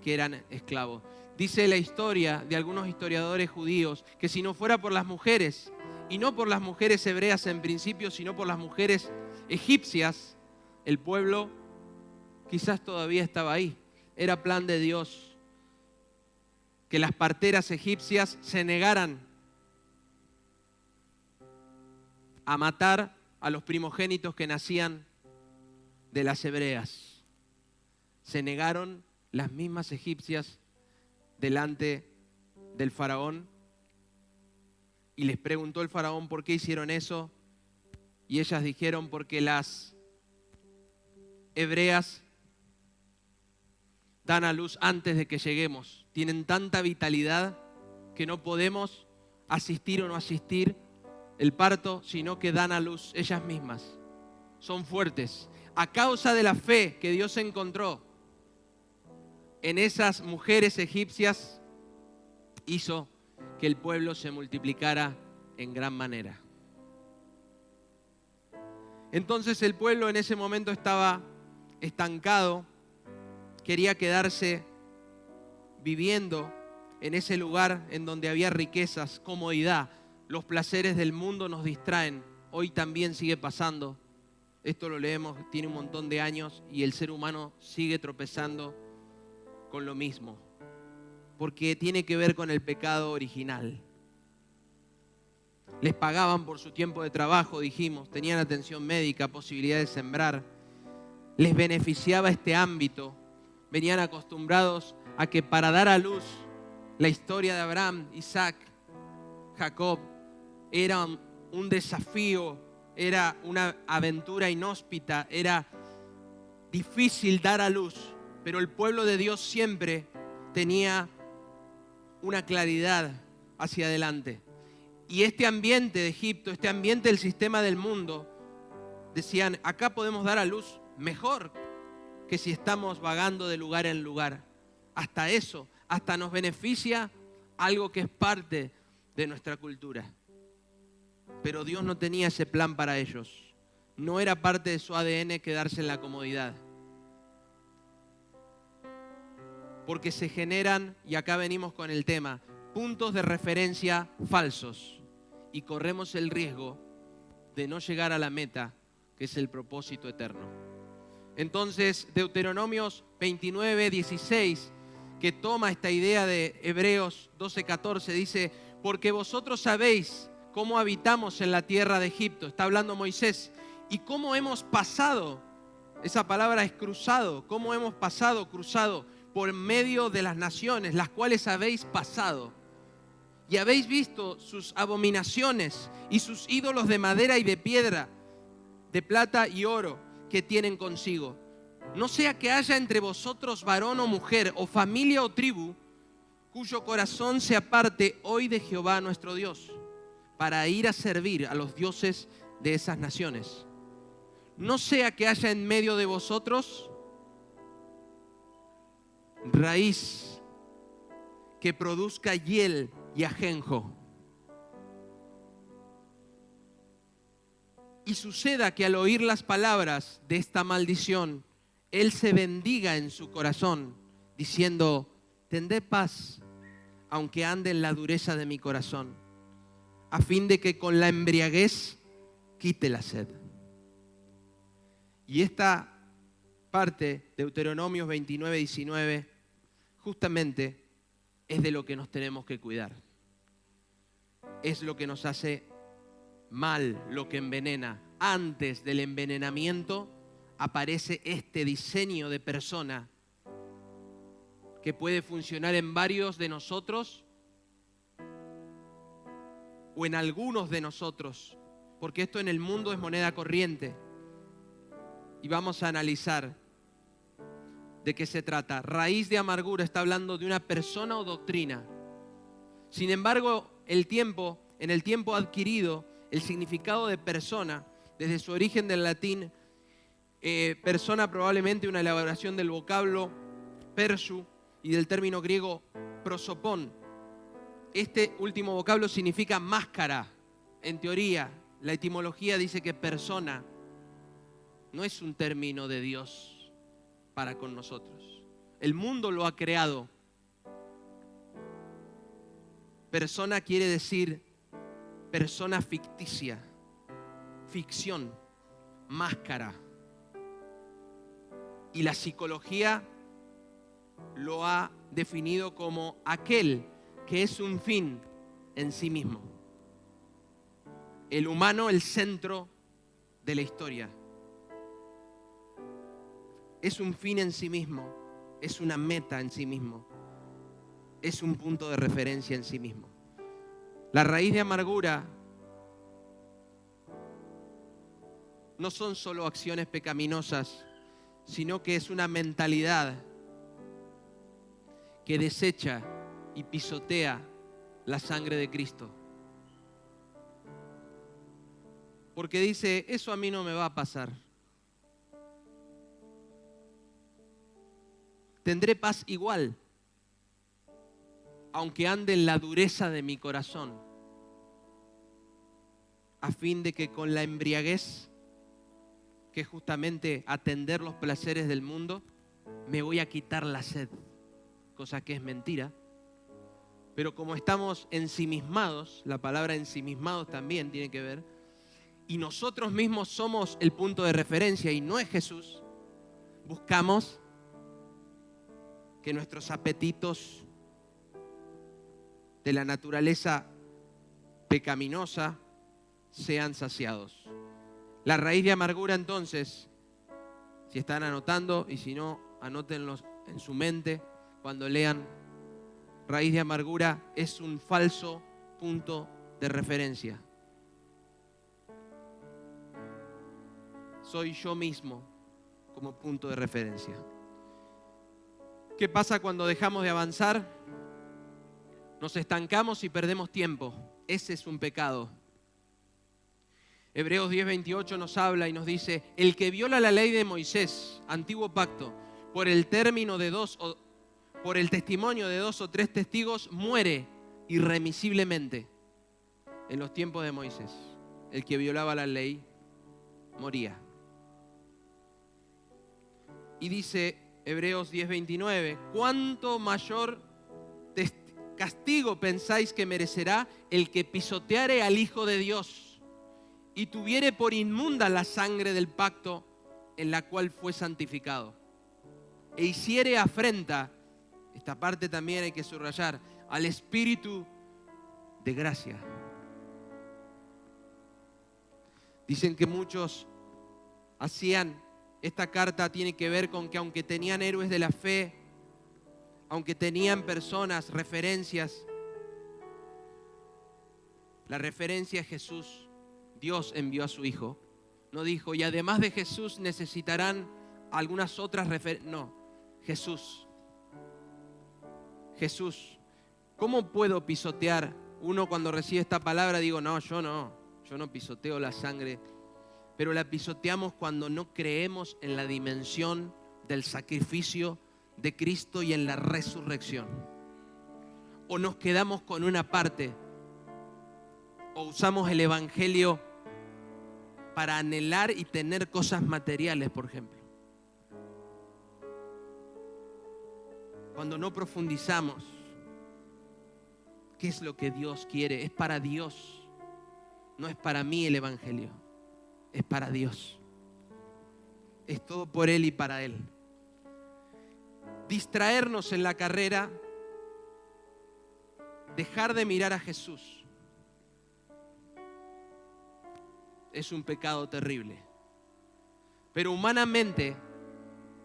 que eran esclavos. Dice la historia de algunos historiadores judíos que si no fuera por las mujeres, y no por las mujeres hebreas en principio, sino por las mujeres egipcias, el pueblo quizás todavía estaba ahí. Era plan de Dios que las parteras egipcias se negaran a matar a los primogénitos que nacían de las hebreas. Se negaron las mismas egipcias delante del faraón y les preguntó el faraón por qué hicieron eso y ellas dijeron porque las hebreas dan a luz antes de que lleguemos. Tienen tanta vitalidad que no podemos asistir o no asistir el parto, sino que dan a luz ellas mismas. Son fuertes. A causa de la fe que Dios encontró en esas mujeres egipcias, hizo que el pueblo se multiplicara en gran manera. Entonces el pueblo en ese momento estaba estancado, quería quedarse viviendo en ese lugar en donde había riquezas, comodidad. Los placeres del mundo nos distraen. Hoy también sigue pasando. Esto lo leemos, tiene un montón de años y el ser humano sigue tropezando con lo mismo, porque tiene que ver con el pecado original. Les pagaban por su tiempo de trabajo, dijimos, tenían atención médica, posibilidad de sembrar, les beneficiaba este ámbito, venían acostumbrados a que para dar a luz la historia de Abraham, Isaac, Jacob, era un desafío, era una aventura inhóspita, era difícil dar a luz, pero el pueblo de Dios siempre tenía una claridad hacia adelante. Y este ambiente de Egipto, este ambiente del sistema del mundo, decían, acá podemos dar a luz mejor que si estamos vagando de lugar en lugar. Hasta eso, hasta nos beneficia algo que es parte de nuestra cultura. Pero Dios no tenía ese plan para ellos. No era parte de su ADN quedarse en la comodidad. Porque se generan, y acá venimos con el tema, puntos de referencia falsos. Y corremos el riesgo de no llegar a la meta, que es el propósito eterno. Entonces, Deuteronomios 29, 16, que toma esta idea de Hebreos 12, 14, dice, porque vosotros sabéis cómo habitamos en la tierra de Egipto, está hablando Moisés, y cómo hemos pasado Esa palabra es cruzado. ¿Cómo hemos pasado, cruzado? Por medio de las naciones, las cuales habéis pasado. Y habéis visto sus abominaciones y sus ídolos de madera y de piedra, de plata y oro que tienen consigo. No sea que haya entre vosotros varón o mujer, o familia o tribu, cuyo corazón se aparte hoy de Jehová nuestro Dios, para ir a servir a los dioses de esas naciones. No sea que haya en medio de vosotros raíz que produzca hiel y ajenjo. Y suceda que al oír las palabras de esta maldición, él se bendiga en su corazón, diciendo: tendré paz, aunque ande en la dureza de mi corazón, a fin de que con la embriaguez quite la sed. Y esta parte, Deuteronomios 29, 19, justamente es de lo que nos tenemos que cuidar. Es lo que nos hace mal, lo que envenena. Antes del envenenamiento aparece este diseño de persona que puede funcionar en varios de nosotros o en algunos de nosotros, porque esto en el mundo es moneda corriente. Y vamos a analizar de qué se trata. Raíz de amargura está hablando de una persona o doctrina. Sin embargo, en el tiempo adquirido, el significado de persona, desde su origen del latín, persona probablemente una elaboración del vocablo persu y del término griego prosopón. Este último vocablo significa máscara. En teoría, la etimología dice que persona no es un término de Dios para con nosotros. El mundo lo ha creado. Persona quiere decir persona ficticia, ficción, máscara. Y la psicología lo ha definido como aquel que es un fin en sí mismo. El humano, el centro de la historia. Es un fin en sí mismo, es una meta en sí mismo, es un punto de referencia en sí mismo. La raíz de amargura no son solo acciones pecaminosas, sino que es una mentalidad que desecha y pisotea la sangre de Cristo. Porque dice: eso a mí no me va a pasar. Tendré paz igual, aunque ande en la dureza de mi corazón, a fin de que con la embriaguez, que es justamente atender los placeres del mundo, me voy a quitar la sed, cosa que es mentira. Pero como estamos ensimismados, la palabra ensimismados también tiene que ver, y nosotros mismos somos el punto de referencia y no es Jesús, buscamos que nuestros apetitos de la naturaleza pecaminosa sean saciados. La raíz de amargura, entonces, si están anotando y si no, anótenlos en su mente cuando lean. Raíz de amargura es un falso punto de referencia. Soy yo mismo como punto de referencia. ¿Qué pasa cuando dejamos de avanzar? Nos estancamos y perdemos tiempo. Ese es un pecado. Hebreos 10:28 nos habla y nos dice: el que viola la ley de Moisés, antiguo pacto, por el testimonio de 2 o 3 testigos, muere irremisiblemente. En los tiempos de Moisés, el que violaba la ley moría. Y dice Hebreos 10:29, ¿cuánto mayor castigo pensáis que merecerá el que pisoteare al Hijo de Dios y tuviere por inmunda la sangre del pacto en la cual fue santificado? E hiciere afrenta, esta parte también hay que subrayar, al Espíritu de gracia. Dicen que muchos hacían Esta carta tiene que ver con que aunque tenían héroes de la fe, aunque tenían personas, referencias, la referencia es Jesús. Dios envió a su Hijo. No dijo, y además de Jesús necesitarán algunas otras referencias. No, Jesús. Jesús. ¿Cómo puedo pisotear? Uno cuando recibe esta palabra digo, no, yo no pisoteo la sangre. Pero la pisoteamos cuando no creemos en la dimensión del sacrificio de Cristo y en la resurrección. O nos quedamos con una parte, o usamos el Evangelio para anhelar y tener cosas materiales, por ejemplo. Cuando no profundizamos, ¿qué es lo que Dios quiere? Es para Dios, no es para mí el Evangelio, es para Dios. Es todo por Él y para Él. Distraernos en la carrera, dejar de mirar a Jesús, es un pecado terrible. Pero humanamente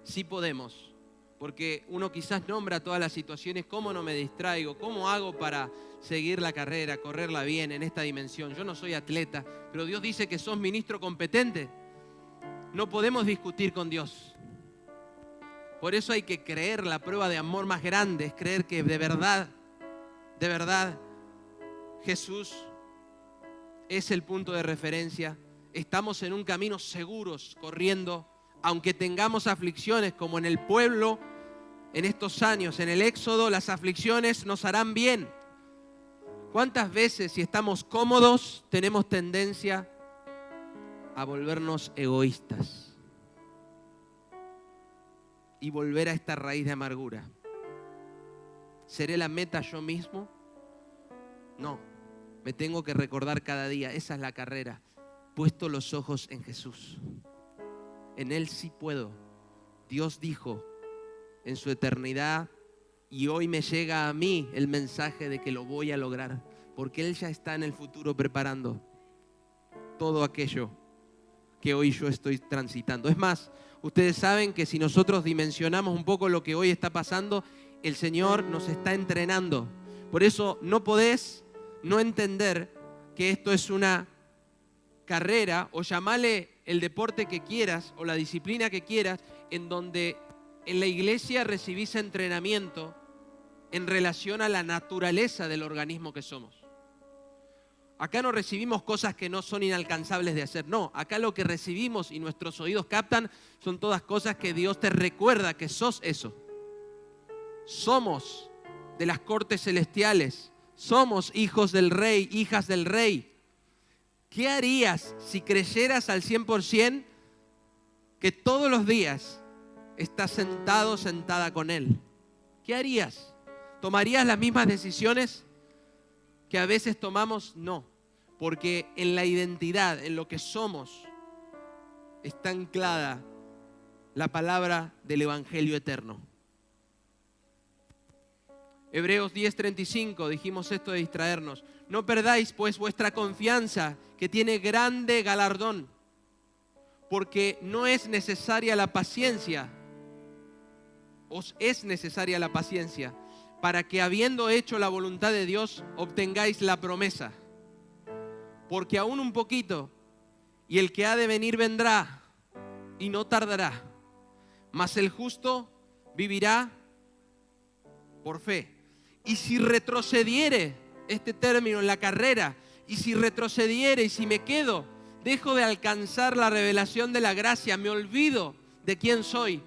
sí podemos, porque uno quizás nombra todas las situaciones, ¿cómo no me distraigo? ¿Cómo hago para seguir la carrera, correrla bien en esta dimensión? Yo no soy atleta, pero Dios dice que sos ministro competente. No podemos discutir con Dios. Por eso hay que creer. La prueba de amor más grande es creer que de verdad, Jesús es el punto de referencia. Estamos en un camino seguros, corriendo, aunque tengamos aflicciones, como en el pueblo, en estos años, en el Éxodo, las aflicciones nos harán bien. ¿Cuántas veces, si estamos cómodos, tenemos tendencia a volvernos egoístas y volver a esta raíz de amargura? ¿Seré la meta yo mismo? No, me tengo que recordar cada día, esa es la carrera. Puesto los ojos en Jesús. En Él sí puedo. Dios dijo en su eternidad, y hoy me llega a mí el mensaje de que lo voy a lograr, porque Él ya está en el futuro preparando todo aquello que hoy yo estoy transitando. Es más, ustedes saben que si nosotros dimensionamos un poco lo que hoy está pasando, el Señor nos está entrenando. Por eso no podés no entender que esto es una carrera, o llamale el deporte que quieras o la disciplina que quieras, en donde en la iglesia recibís entrenamiento en relación a la naturaleza del organismo que somos. Acá no recibimos cosas que no son inalcanzables de hacer, no, acá lo que recibimos y nuestros oídos captan son todas cosas que Dios te recuerda que sos eso. Somos de las cortes celestiales, somos hijos del rey, hijas del rey. ¿Qué harías si creyeras al 100% que todos los días estás sentado, sentada con Él? ¿Qué harías? ¿Tomarías las mismas decisiones que a veces tomamos? No, porque en la identidad, en lo que somos, está anclada la palabra del Evangelio eterno. Hebreos 10:35, dijimos esto de distraernos. No perdáis pues vuestra confianza, que tiene grande galardón, porque no es necesaria la paciencia, os es necesaria la paciencia, para que habiendo hecho la voluntad de Dios, obtengáis la promesa. Porque aún un poquito, y el que ha de venir vendrá, y no tardará, mas el justo vivirá por fe. Y si retrocediere, este término en la carrera, y si retrocediere y si me quedo, dejo de alcanzar la revelación de la gracia, me olvido de quién soy,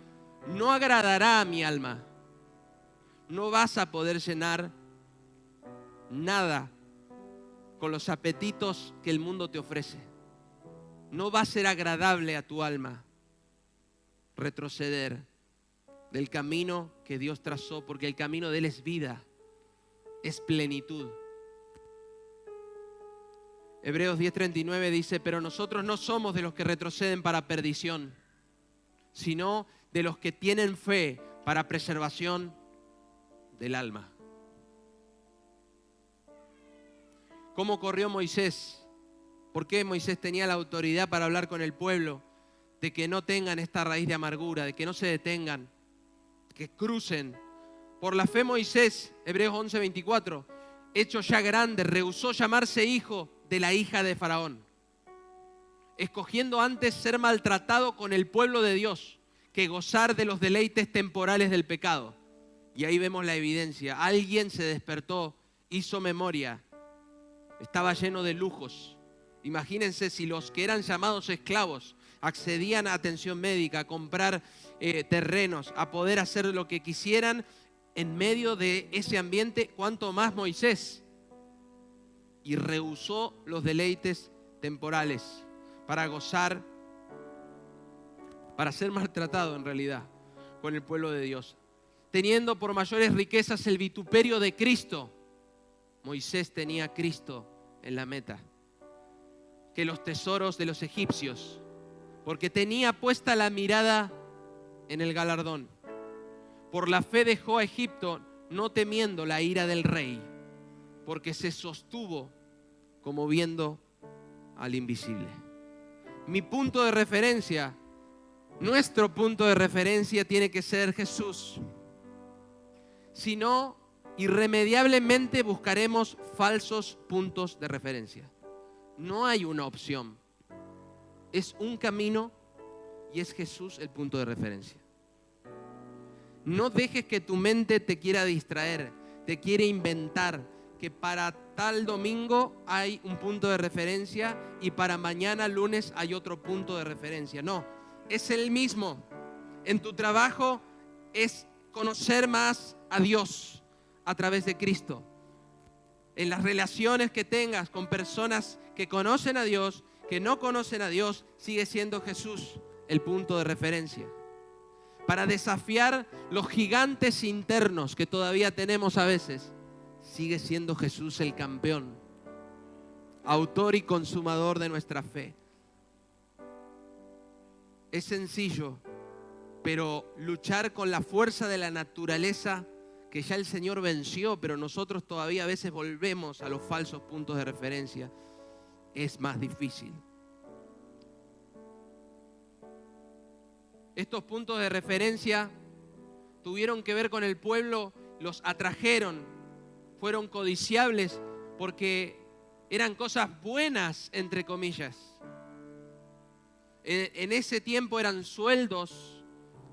no agradará a mi alma. No vas a poder llenar nada con los apetitos que el mundo te ofrece. No va a ser agradable a tu alma retroceder del camino que Dios trazó, porque el camino de Él es vida, es plenitud. Hebreos 10:39 dice, pero nosotros no somos de los que retroceden para perdición, sino de los que tienen fe para preservación del alma. ¿Cómo corrió Moisés? ¿Por qué Moisés tenía la autoridad para hablar con el pueblo? de que no tengan esta raíz de amargura, de que no se detengan, que crucen. Por la fe Moisés, Hebreos 11:24, hecho ya grande, rehusó llamarse hijo de la hija de Faraón, escogiendo antes ser maltratado con el pueblo de Dios que gozar de los deleites temporales del pecado. Y ahí vemos la evidencia. Alguien se despertó, hizo memoria, estaba lleno de lujos. Imagínense si los que eran llamados esclavos accedían a atención médica, a comprar terrenos, a poder hacer lo que quisieran en medio de ese ambiente, cuánto más Moisés. Y rehusó los deleites temporales para gozar, para ser maltratado en realidad con el pueblo de Dios. Teniendo por mayores riquezas el vituperio de Cristo, Moisés tenía a Cristo en la meta, que los tesoros de los egipcios, porque tenía puesta la mirada en el galardón. Por la fe dejó a Egipto, no temiendo la ira del rey, porque se sostuvo como viendo al invisible. Mi punto de referencia, nuestro punto de referencia tiene que ser Jesús. Si no, irremediablemente buscaremos falsos puntos de referencia. No hay una opción. Es un camino y es Jesús el punto de referencia. No dejes que tu mente te quiera distraer, te quiere inventar que para tal domingo hay un punto de referencia y para mañana lunes hay otro punto de referencia. No, es el mismo. En tu trabajo es conocer más a Dios a través de Cristo. En las relaciones que tengas con personas que conocen a Dios, que no conocen a Dios, sigue siendo Jesús el punto de referencia. Para desafiar los gigantes internos que todavía tenemos a veces, sigue siendo Jesús el campeón, autor y consumador de nuestra fe. Es sencillo, pero luchar con la fuerza de la naturaleza que ya el Señor venció, pero nosotros todavía a veces volvemos a los falsos puntos de referencia, es más difícil. Estos puntos de referencia tuvieron que ver con el pueblo, los atrajeron, fueron codiciables porque eran cosas buenas, entre comillas. En ese tiempo eran sueldos,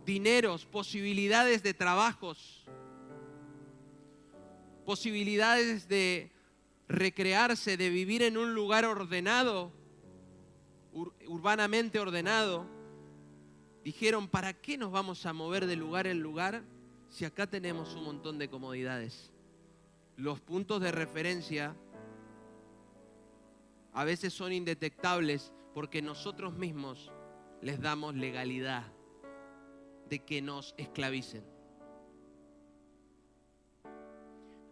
dineros, posibilidades de trabajos, posibilidades de recrearse, de vivir en un lugar ordenado, urbanamente ordenado. Dijeron, ¿para qué nos vamos a mover de lugar en lugar si acá tenemos un montón de comodidades? Los puntos de referencia a veces son indetectables porque nosotros mismos les damos legalidad de que nos esclavicen.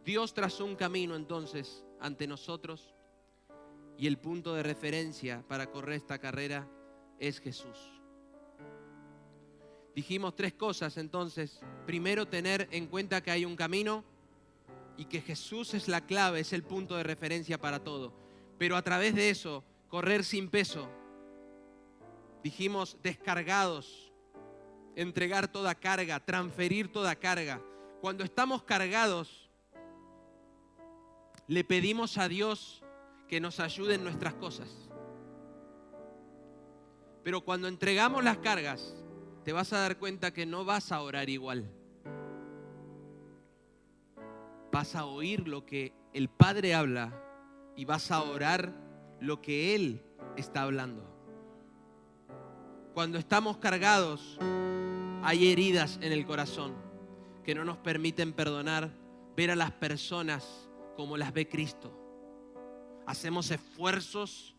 Dios trazó un camino entonces ante nosotros y el punto de referencia para correr esta carrera es Jesús. Dijimos tres cosas entonces. Primero, tener en cuenta que hay un camino y que Jesús es la clave, es el punto de referencia para todo. Pero a través de eso, correr sin peso. Dijimos descargados, entregar toda carga, transferir toda carga. Cuando estamos cargados, le pedimos a Dios que nos ayude en nuestras cosas. Pero cuando entregamos las cargas, te vas a dar cuenta que no vas a orar igual. Vas a oír lo que el Padre habla y vas a orar lo que Él está hablando. Cuando estamos cargados, hay heridas en el corazón que no nos permiten perdonar, ver a las personas como las ve Cristo. Hacemos esfuerzos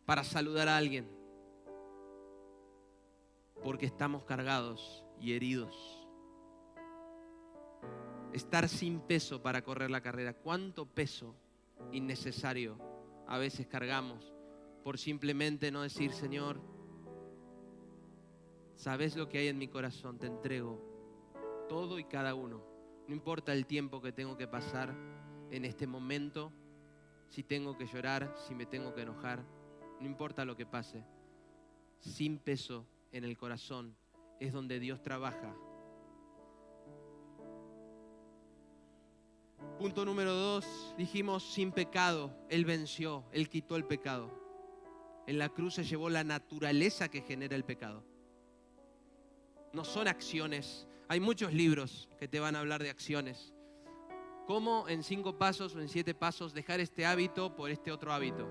para saludar a alguien porque estamos cargados y heridos. Estar sin peso para correr la carrera. ¿Cuánto peso innecesario a veces cargamos por simplemente no decir, Señor, sabes lo que hay en mi corazón, te entrego todo y cada uno. No importa el tiempo que tengo que pasar en este momento, si tengo que llorar, si me tengo que enojar, no importa lo que pase, sin peso en el corazón, es donde Dios trabaja. Punto número 2, dijimos sin pecado. Él venció, Él quitó el pecado. En la cruz se llevó la naturaleza que genera el pecado. No son acciones. Hay muchos libros que te van a hablar de acciones. ¿Cómo en 5 pasos o en 7 pasos dejar este hábito por este otro hábito?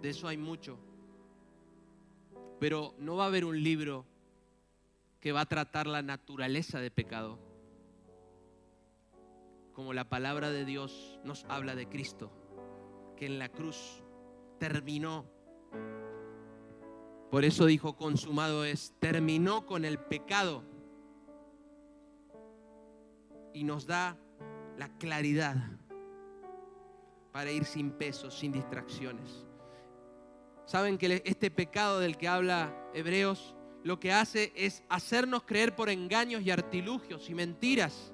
De eso hay mucho. Pero no va a haber un libro que va a tratar la naturaleza de pecado, como la palabra de Dios nos habla de Cristo, que en la cruz terminó. Por eso dijo, consumado es, terminó con el pecado. Y nos da la claridad para ir sin peso, sin distracciones. Saben que este pecado del que habla Hebreos, lo que hace es hacernos creer por engaños y artilugios y mentiras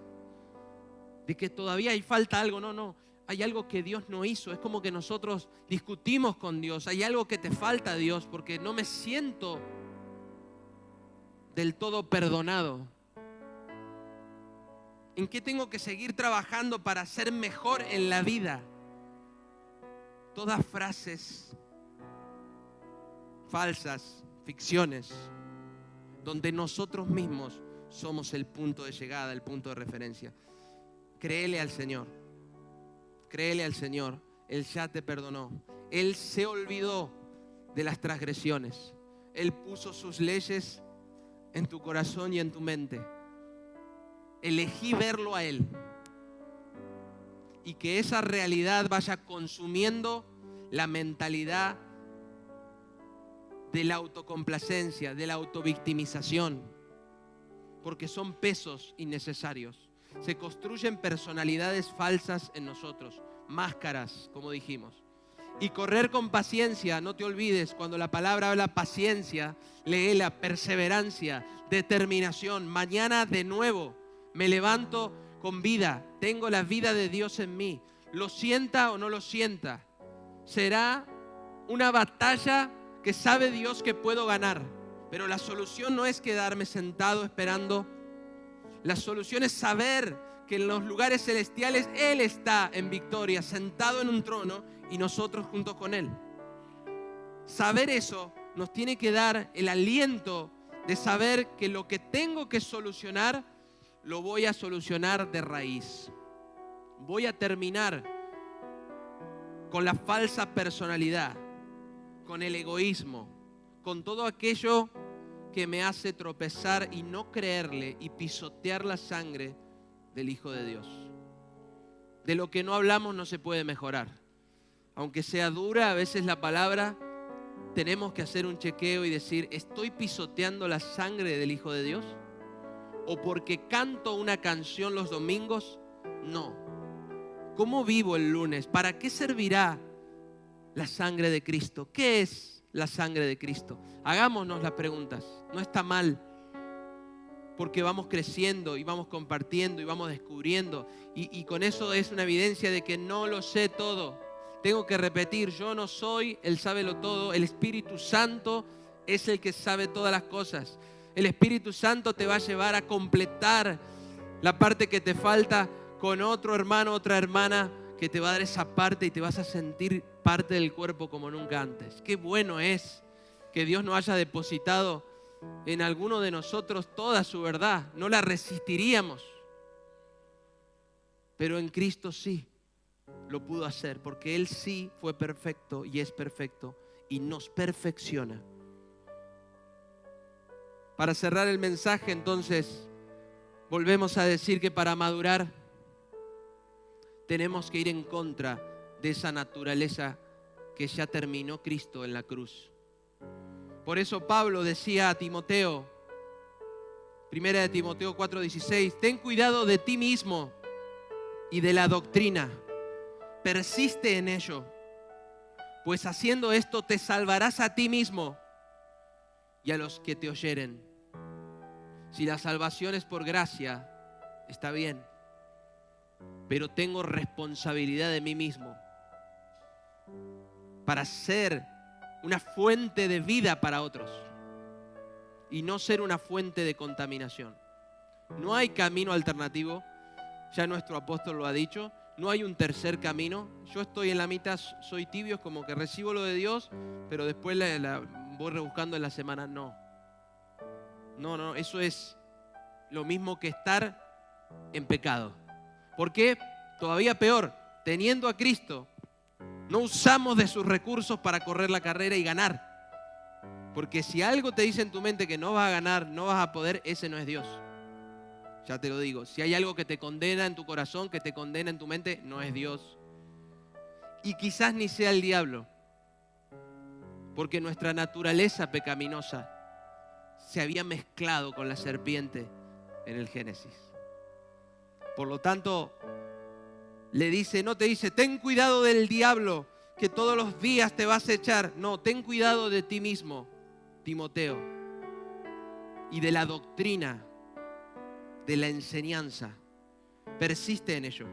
de que todavía hay falta algo. No, hay algo que Dios no hizo. Es como que nosotros discutimos con Dios. Hay algo que te falta, Dios, porque no me siento del todo perdonado. ¿En qué tengo que seguir trabajando para ser mejor en la vida? Todas frases falsas, ficciones, donde nosotros mismos somos el punto de llegada, el punto de referencia. Créele al Señor. Créele al Señor. Él ya te perdonó. Él se olvidó de las transgresiones. Él puso sus leyes en tu corazón y en tu mente. Elegí verlo a Él. Y que esa realidad vaya consumiendo la mentalidad de la autocomplacencia, de la autovictimización, porque son pesos innecesarios. Se construyen personalidades falsas en nosotros, máscaras, como dijimos. Y correr con paciencia, no te olvides, cuando la palabra habla paciencia, léela, perseverancia, determinación. Mañana de nuevo me levanto con vida, tengo la vida de Dios en mí. Lo sienta o no lo sienta, será una batalla que sabe Dios que puedo ganar. Pero la solución no es quedarme sentado esperando. La solución es saber que en los lugares celestiales Él está en victoria, sentado en un trono y nosotros junto con Él. Saber eso nos tiene que dar el aliento de saber que lo que tengo que solucionar, lo voy a solucionar de raíz. Voy a terminar con la falsa personalidad, con el egoísmo, con todo aquello que me hace tropezar y no creerle y pisotear la sangre del Hijo de Dios. De lo que no hablamos no se puede mejorar. Aunque sea dura a veces la palabra, tenemos que hacer un chequeo y decir, ¿estoy pisoteando la sangre del Hijo de Dios? ¿O porque canto una canción los domingos? No. ¿Cómo vivo el lunes? ¿Para qué servirá la sangre de Cristo? ¿Qué es la sangre de Cristo? Hagámonos las preguntas. No está mal, porque vamos creciendo y vamos compartiendo y vamos descubriendo. Y con eso es una evidencia de que no lo sé todo. Tengo que repetir, yo no soy el sábelo todo. El Espíritu Santo es el que sabe todas las cosas. El Espíritu Santo te va a llevar a completar la parte que te falta con otro hermano, otra hermana, que te va a dar esa parte y te vas a sentir parte del cuerpo como nunca antes. Qué bueno es que Dios nos haya depositado en alguno de nosotros toda su verdad. No la resistiríamos, pero en Cristo sí lo pudo hacer, porque Él sí fue perfecto y es perfecto y nos perfecciona. Para cerrar el mensaje, entonces, volvemos a decir que para madurar tenemos que ir en contra de esa naturaleza que ya terminó Cristo en la cruz. Por eso Pablo decía a Timoteo, 1 de Timoteo 4:16, ten cuidado de ti mismo y de la doctrina, persiste en ello, pues haciendo esto te salvarás a ti mismo y a los que te oyeren. Si la salvación es por gracia, está bien, pero tengo responsabilidad de mí mismo para ser una fuente de vida para otros. y no ser una fuente de contaminación. No hay camino alternativo, ya nuestro apóstol lo ha dicho, no hay un tercer camino. Yo estoy en la mitad, soy tibio, como que recibo lo de Dios, pero después la voy rebuscando en la semana. No, eso es lo mismo que estar en pecado. ¿Por qué? Todavía peor, teniendo a Cristo, no usamos de sus recursos para correr la carrera y ganar. Porque si algo te dice en tu mente que no vas a ganar, no vas a poder, ese no es Dios. Ya te lo digo, si hay algo que te condena en tu corazón, que te condena en tu mente, no es Dios. Y quizás ni sea el diablo, porque nuestra naturaleza pecaminosa se había mezclado con la serpiente en el Génesis. Por lo tanto, no te dice, ten cuidado del diablo, que todos los días te va a acechar. No, ten cuidado de ti mismo, Timoteo, y de la doctrina, de la enseñanza. Persiste en ello.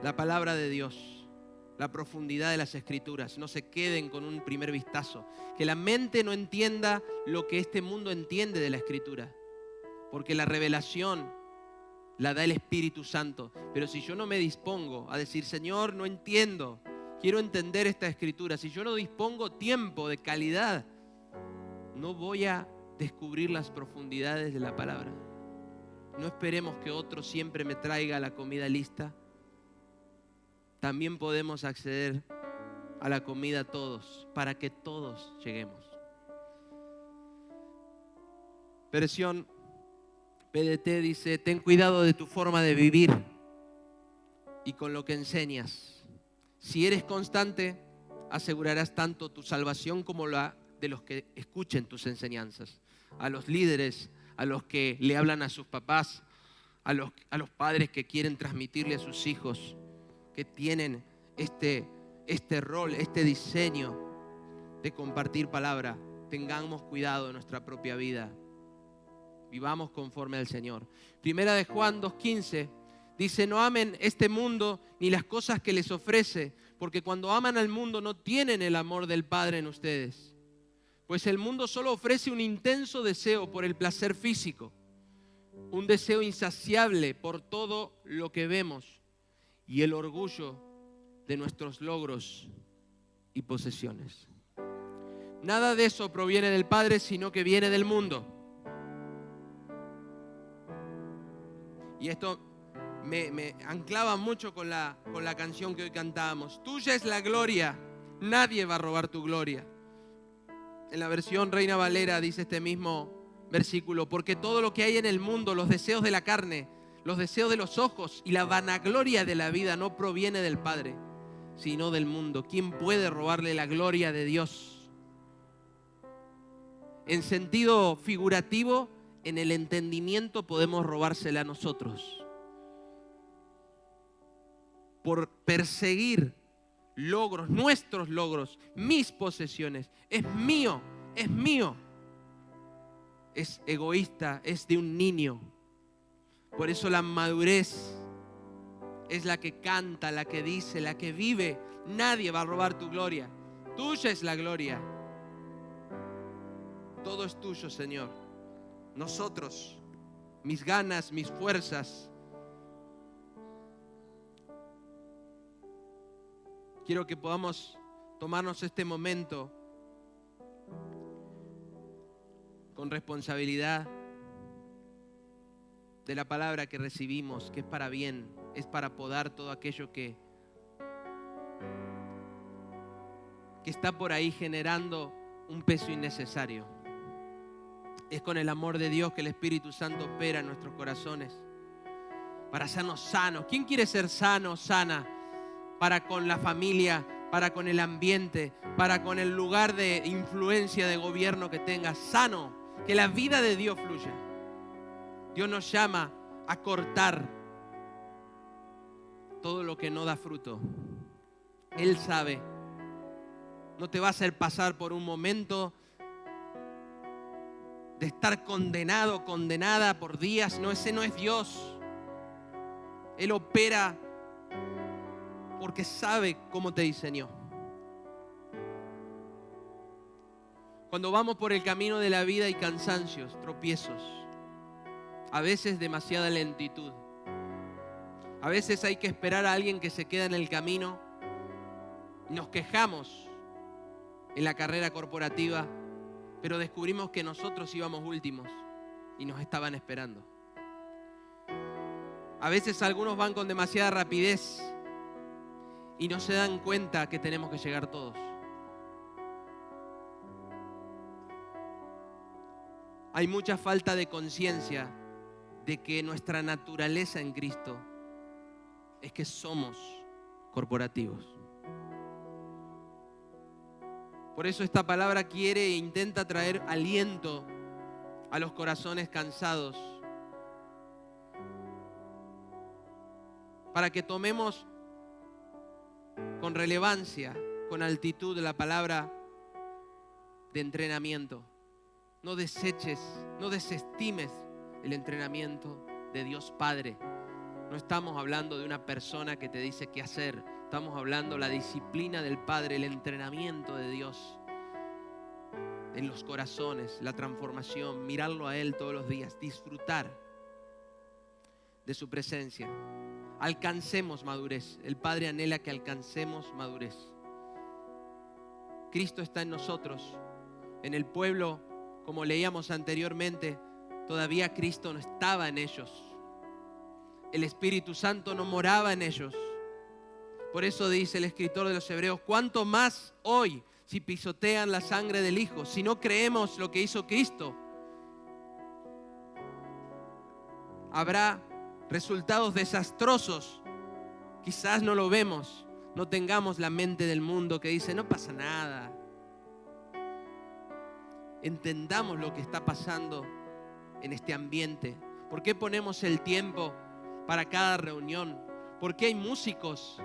La palabra de Dios, la profundidad de las Escrituras, no se queden con un primer vistazo. Que la mente no entienda lo que este mundo entiende de la Escritura, porque la revelación la da el Espíritu Santo. Pero si yo no me dispongo a decir, Señor, no entiendo, quiero entender esta Escritura, si yo no dispongo tiempo de calidad, no voy a descubrir las profundidades de la palabra. No esperemos que otro siempre me traiga la comida lista. También podemos acceder a la comida todos, para que todos lleguemos. Versión PDT dice, ten cuidado de tu forma de vivir y con lo que enseñas. Si eres constante, asegurarás tanto tu salvación como la de los que escuchen tus enseñanzas. A los líderes, a los que le hablan a sus papás, a los padres que quieren transmitirle a sus hijos, que tienen este rol, este diseño de compartir palabra. Tengamos cuidado de nuestra propia vida. Vivamos conforme al Señor. Primera de Juan 2:15 dice, no amen este mundo ni las cosas que les ofrece, porque cuando aman al mundo no tienen el amor del Padre en ustedes. Pues el mundo solo ofrece un intenso deseo por el placer físico, un deseo insaciable por todo lo que vemos y el orgullo de nuestros logros y posesiones. Nada de eso proviene del Padre, sino que viene del mundo. Y esto me anclaba mucho con la canción que hoy cantábamos. Tuya es la gloria, nadie va a robar tu gloria. En la versión Reina Valera dice este mismo versículo, porque todo lo que hay en el mundo, los deseos de la carne, los deseos de los ojos y la vanagloria de la vida no proviene del Padre, sino del mundo. ¿Quién puede robarle la gloria de Dios? En sentido figurativo, en el entendimiento podemos robársela a nosotros. Por perseguir logros, nuestros logros, mis posesiones. Es mío, es mío. Es egoísta, es de un niño. Por eso la madurez es la que canta, la que dice, la que vive. Nadie va a robar tu gloria. Tuya es la gloria. Todo es tuyo, Señor. Nosotros, mis ganas, mis fuerzas. Quiero que podamos tomarnos este momento con responsabilidad de la palabra que recibimos, que es para bien, es para podar todo aquello que está por ahí generando un peso innecesario. Es con el amor de Dios que el Espíritu Santo opera en nuestros corazones para hacernos sanos. ¿Quién quiere ser sano, sana? Para con la familia, para con el ambiente, para con el lugar de influencia, de gobierno que tengas. Sano, que la vida de Dios fluya. Dios nos llama a cortar todo lo que no da fruto. Él sabe. No te va a hacer pasar por un momento de estar condenado, condenada por días. No, ese no es Dios. Él opera porque sabe cómo te diseñó. Cuando vamos por el camino de la vida hay cansancios, tropiezos, a veces demasiada lentitud. A veces hay que esperar a alguien que se queda en el camino. Nos quejamos en la carrera corporativa, pero descubrimos que nosotros íbamos últimos y nos estaban esperando. A veces algunos van con demasiada rapidez y no se dan cuenta que tenemos que llegar todos. Hay mucha falta de conciencia de que nuestra naturaleza en Cristo es que somos corporativos. Por eso esta palabra quiere e intenta traer aliento a los corazones cansados, para que tomemos con relevancia, con altitud la palabra de entrenamiento. No deseches, no desestimes el entrenamiento de Dios Padre. No estamos hablando de una persona que te dice qué hacer. Estamos hablando de la disciplina del Padre, el entrenamiento de Dios en los corazones, la transformación, mirarlo a Él todos los días, disfrutar de su presencia. Alcancemos madurez. El Padre anhela que alcancemos madurez. Cristo está en nosotros. En el pueblo, como leíamos anteriormente, todavía Cristo no estaba en ellos. El Espíritu Santo no moraba en ellos. Por eso dice el escritor de los Hebreos, ¿cuánto más hoy si pisotean la sangre del Hijo? Si no creemos lo que hizo Cristo, habrá resultados desastrosos. Quizás no lo vemos, no tengamos la mente del mundo que dice, no pasa nada. Entendamos lo que está pasando en este ambiente. ¿Por qué ponemos el tiempo para cada reunión? ¿Por qué hay músicos?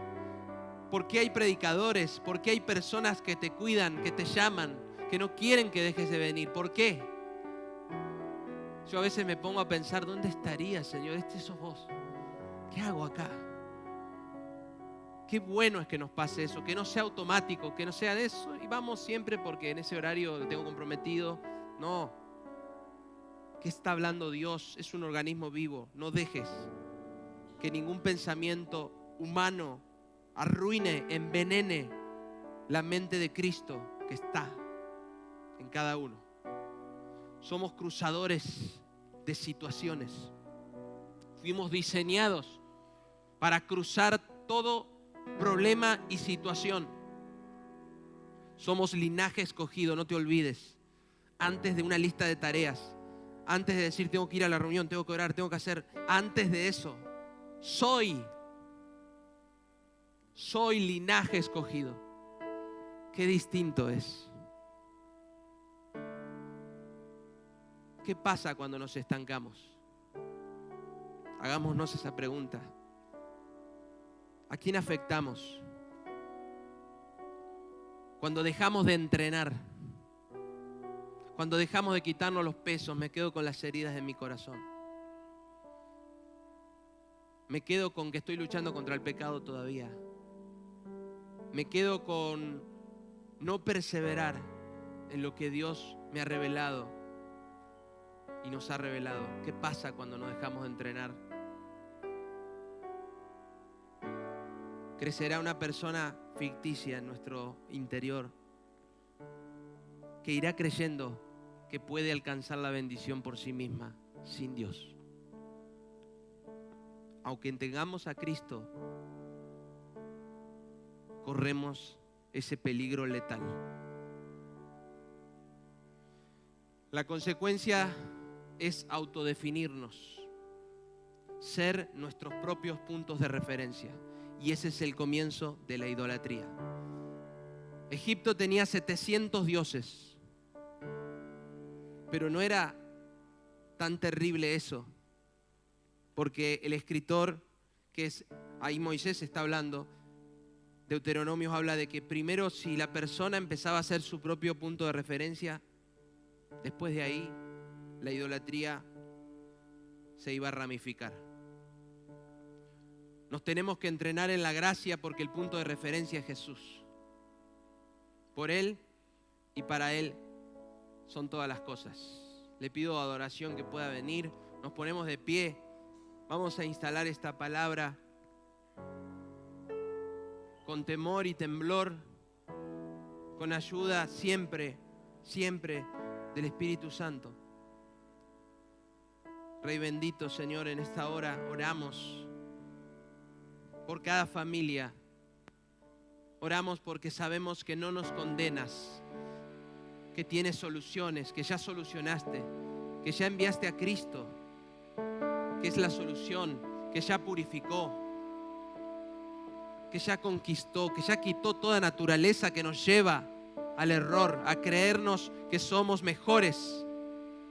¿Por qué hay predicadores? ¿Por qué hay personas que te cuidan, que te llaman, que no quieren que dejes de venir? ¿Por qué? Yo a veces me pongo a pensar, ¿dónde estaría, Señor? Este sos vos. ¿Qué hago acá? Qué bueno es que nos pase eso, que no sea automático, que no sea de eso y vamos siempre porque en ese horario lo tengo comprometido. No. ¿Qué está hablando Dios? Es un organismo vivo. No dejes que ningún pensamiento humano arruine, envenene la mente de Cristo que está en cada uno. Somos cruzadores de situaciones. Fuimos diseñados para cruzar todo problema y situación. Somos linaje escogido, no te olvides. Antes de una lista de tareas, antes de decir tengo que ir a la reunión, tengo que orar, tengo que hacer, antes de eso, soy linaje escogido. Qué distinto es. ¿Qué pasa cuando nos estancamos? Hagámonos esa pregunta. ¿A quién afectamos? Cuando dejamos de entrenar, cuando dejamos de quitarnos los pesos, me quedo con las heridas de mi corazón. Me quedo con que estoy luchando contra el pecado todavía. Me quedo con no perseverar en lo que Dios me ha revelado y nos ha revelado. ¿Qué pasa cuando nos dejamos de entrenar? Crecerá una persona ficticia en nuestro interior que irá creyendo que puede alcanzar la bendición por sí misma, sin Dios. Aunque tengamos a Cristo, corremos ese peligro letal. La consecuencia es autodefinirnos, ser nuestros propios puntos de referencia. Y ese es el comienzo de la idolatría. Egipto tenía 700 dioses, pero no era tan terrible eso, porque el escritor, que es ahí Moisés está hablando, Deuteronomios habla de que primero si la persona empezaba a ser su propio punto de referencia, después de ahí la idolatría se iba a ramificar. Nos tenemos que entrenar en la gracia porque el punto de referencia es Jesús. Por Él y para Él son todas las cosas. Le pido adoración que pueda venir. Nos ponemos de pie. Vamos a instalar esta palabra con temor y temblor, con ayuda siempre, siempre del Espíritu Santo. Rey bendito, Señor, en esta hora oramos por cada familia. Oramos porque sabemos que no nos condenas, que tienes soluciones, que ya solucionaste, que ya enviaste a Cristo, que es la solución, que ya purificó, que ya conquistó, que ya quitó toda naturaleza que nos lleva al error, a creernos que somos mejores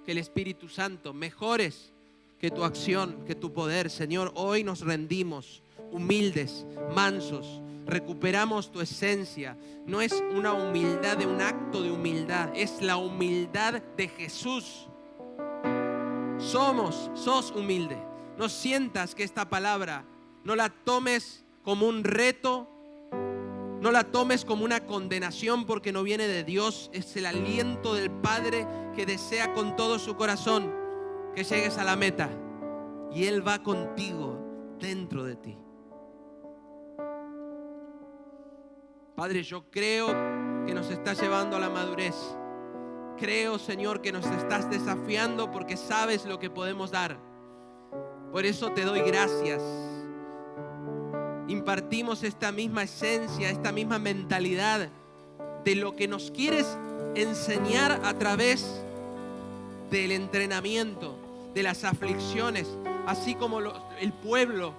que el Espíritu Santo, mejores que tu acción, que tu poder. Señor, hoy nos rendimos, humildes, mansos, recuperamos tu esencia. No es una humildad de un acto de humildad, es la humildad de Jesús. Sos humilde. No sientas que esta palabra no la tomes como un reto, no la tomes como una condenación porque no viene de Dios. Es el aliento del Padre que desea con todo su corazón que llegues a la meta, y Él va contigo dentro de ti. Padre, yo creo que nos estás llevando a la madurez. Creo, Señor, que nos estás desafiando porque sabes lo que podemos dar. Por eso te doy gracias. Impartimos esta misma esencia, esta misma mentalidad de lo que nos quieres enseñar a través del entrenamiento, de las aflicciones, así como el pueblo,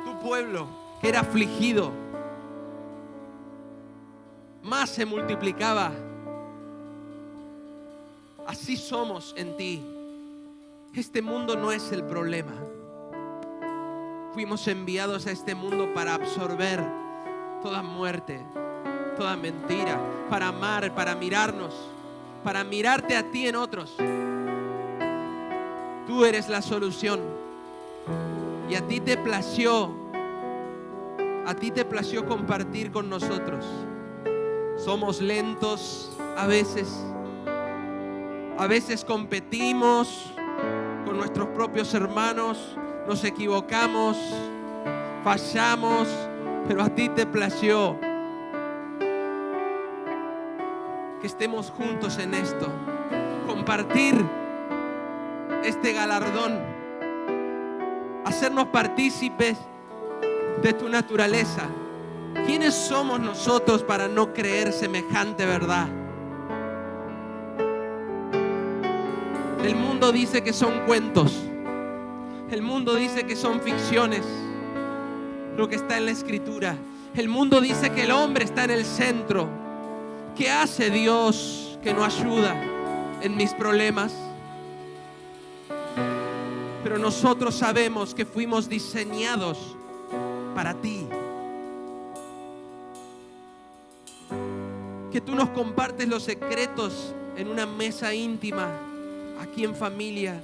tu pueblo, que era afligido, más se multiplicaba. Así somos en ti. Este mundo no es el problema. Fuimos enviados a este mundo para absorber toda muerte, toda mentira, para amar, para mirarnos, para mirarte a ti en otros. Tú eres la solución. Y a ti te plació compartir con nosotros. Somos lentos a veces competimos con nuestros propios hermanos, nos equivocamos, fallamos, pero a ti te plació que estemos juntos en esto, compartir este galardón, hacernos partícipes de tu naturaleza. ¿Quiénes somos nosotros para no creer semejante verdad? El mundo dice que son cuentos. El mundo dice que son ficciones, lo que está en la Escritura. El mundo dice que el hombre está en el centro. ¿Qué hace Dios que no ayuda en mis problemas? Pero nosotros sabemos que fuimos diseñados para ti. Que tú nos compartes los secretos en una mesa íntima, aquí en familia,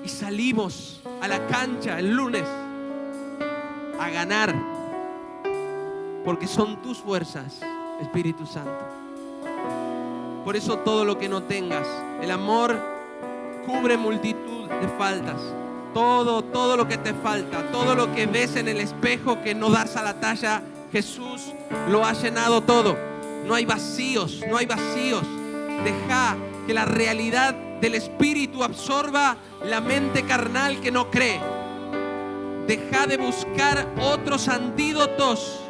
y salimos a la cancha el lunes a ganar, porque son tus fuerzas, Espíritu Santo. Por eso todo lo que no tengas, el amor cubre multitud de faltas. Todo lo que te falta, todo lo que ves en el espejo que no das a la talla, Jesús lo ha llenado todo. No hay vacíos. Deja que la realidad del Espíritu absorba la mente carnal que no cree. Deja de buscar otros antídotos.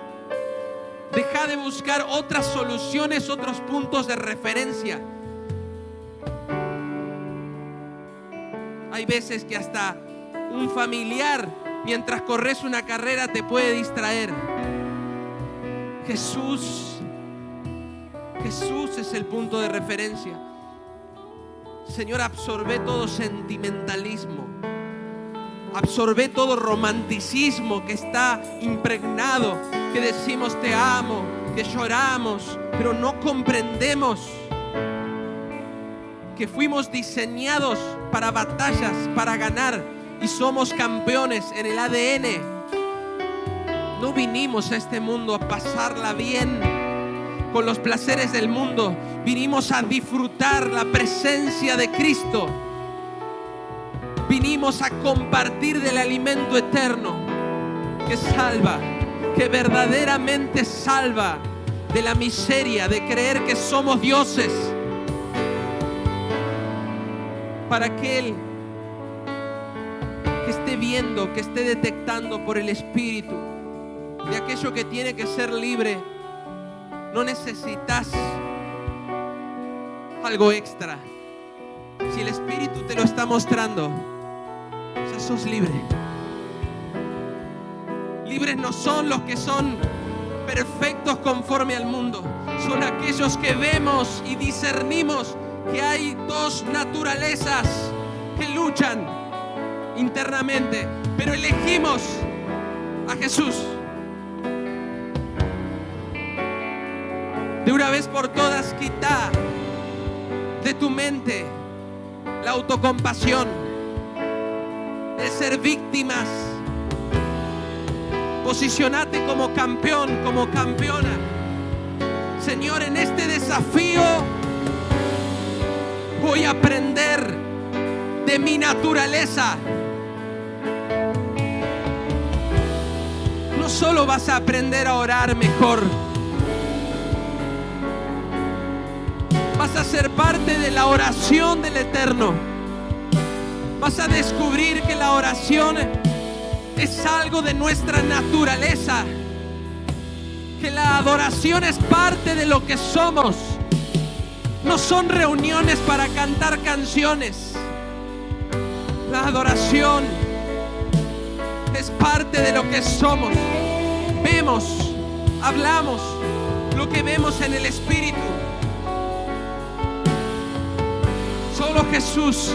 Deja de buscar otras soluciones, otros puntos de referencia. Hay veces que hasta un familiar, mientras corres una carrera, te puede distraer. Jesús es el punto de referencia. Señor, absorbe todo sentimentalismo, absorbe todo romanticismo que está impregnado, que decimos te amo, que lloramos, pero no comprendemos que fuimos diseñados para batallas, para ganar, y somos campeones en el ADN. No vinimos a este mundo a pasarla bien. con los placeres del mundo. Vinimos a disfrutar la presencia de Cristo. Vinimos a compartir del alimento eterno que salva, que verdaderamente salva de la miseria de creer que somos dioses. Para aquel que esté viendo, que esté detectando por el Espíritu de aquello que tiene que ser libre, no necesitas algo extra. Si el Espíritu te lo está mostrando, ya sos libre. Libres no son los que son perfectos conforme al mundo, son aquellos que vemos y discernimos que hay dos naturalezas que luchan internamente, pero elegimos a Jesús. De una vez por todas, quita de tu mente la autocompasión, de ser víctimas. Posicionate como campeón, como campeona. Señor, en este desafío voy a aprender de mi naturaleza. No solo vas a aprender a orar mejor, vas a ser parte de la oración del Eterno. Vas a descubrir que la oración es algo de nuestra naturaleza, que la adoración es parte de lo que somos. No son reuniones para cantar canciones. La adoración es parte de lo que somos. Vemos, hablamos lo que vemos en el Espíritu. Solo Jesús,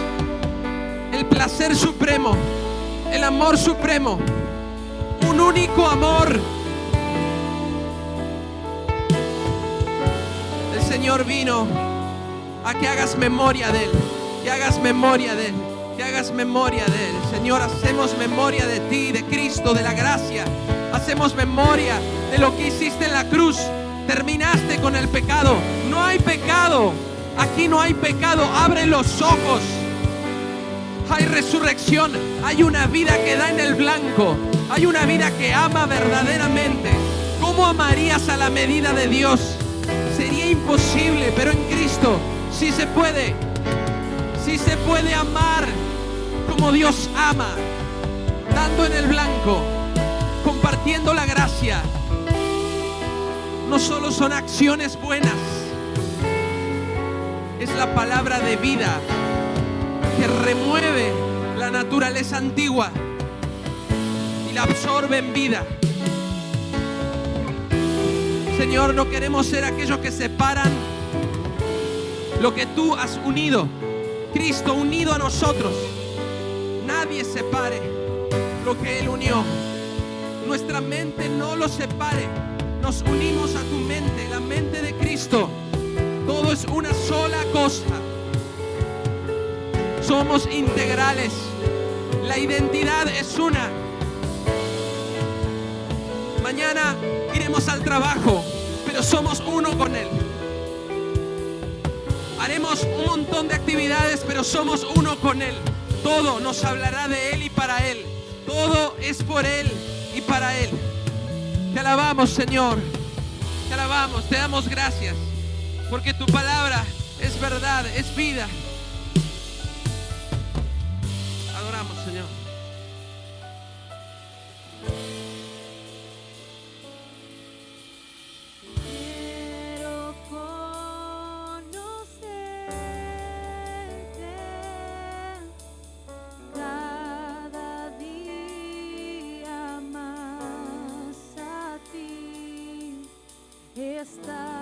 el placer supremo, el amor supremo, un único amor. El Señor vino a que hagas memoria de Él, que hagas memoria de Él, que hagas memoria de Él. Señor, hacemos memoria de ti, de Cristo, de la gracia. Hacemos memoria de lo que hiciste en la cruz. Terminaste con el pecado. No hay pecado. Aquí no hay pecado. Abre los ojos. Hay resurrección. Hay una vida que da en el blanco. Hay una vida que ama verdaderamente. ¿Cómo amarías a la medida de Dios? Sería imposible, pero en Cristo sí se puede. Sí se puede amar como Dios ama, dando en el blanco, compartiendo la gracia. No solo son acciones buenas, es la palabra de vida que remueve la naturaleza antigua y la absorbe en vida. Señor, no queremos ser aquellos que separan lo que tú has unido. Cristo unido a nosotros. Nadie separe lo que Él unió. Nuestra mente no lo separe. Nos unimos a tu mente, la mente de Cristo. Todo es una sola cosa. Somos integrales. La identidad es una. Mañana iremos al trabajo, pero somos uno con Él. Haremos un montón de actividades, pero somos uno con Él. Todo nos hablará de Él y para Él. Todo es por Él y para Él. Te alabamos, Señor. Te alabamos, te damos gracias. Porque tu palabra es verdad, es vida. Adoramos, Señor. Está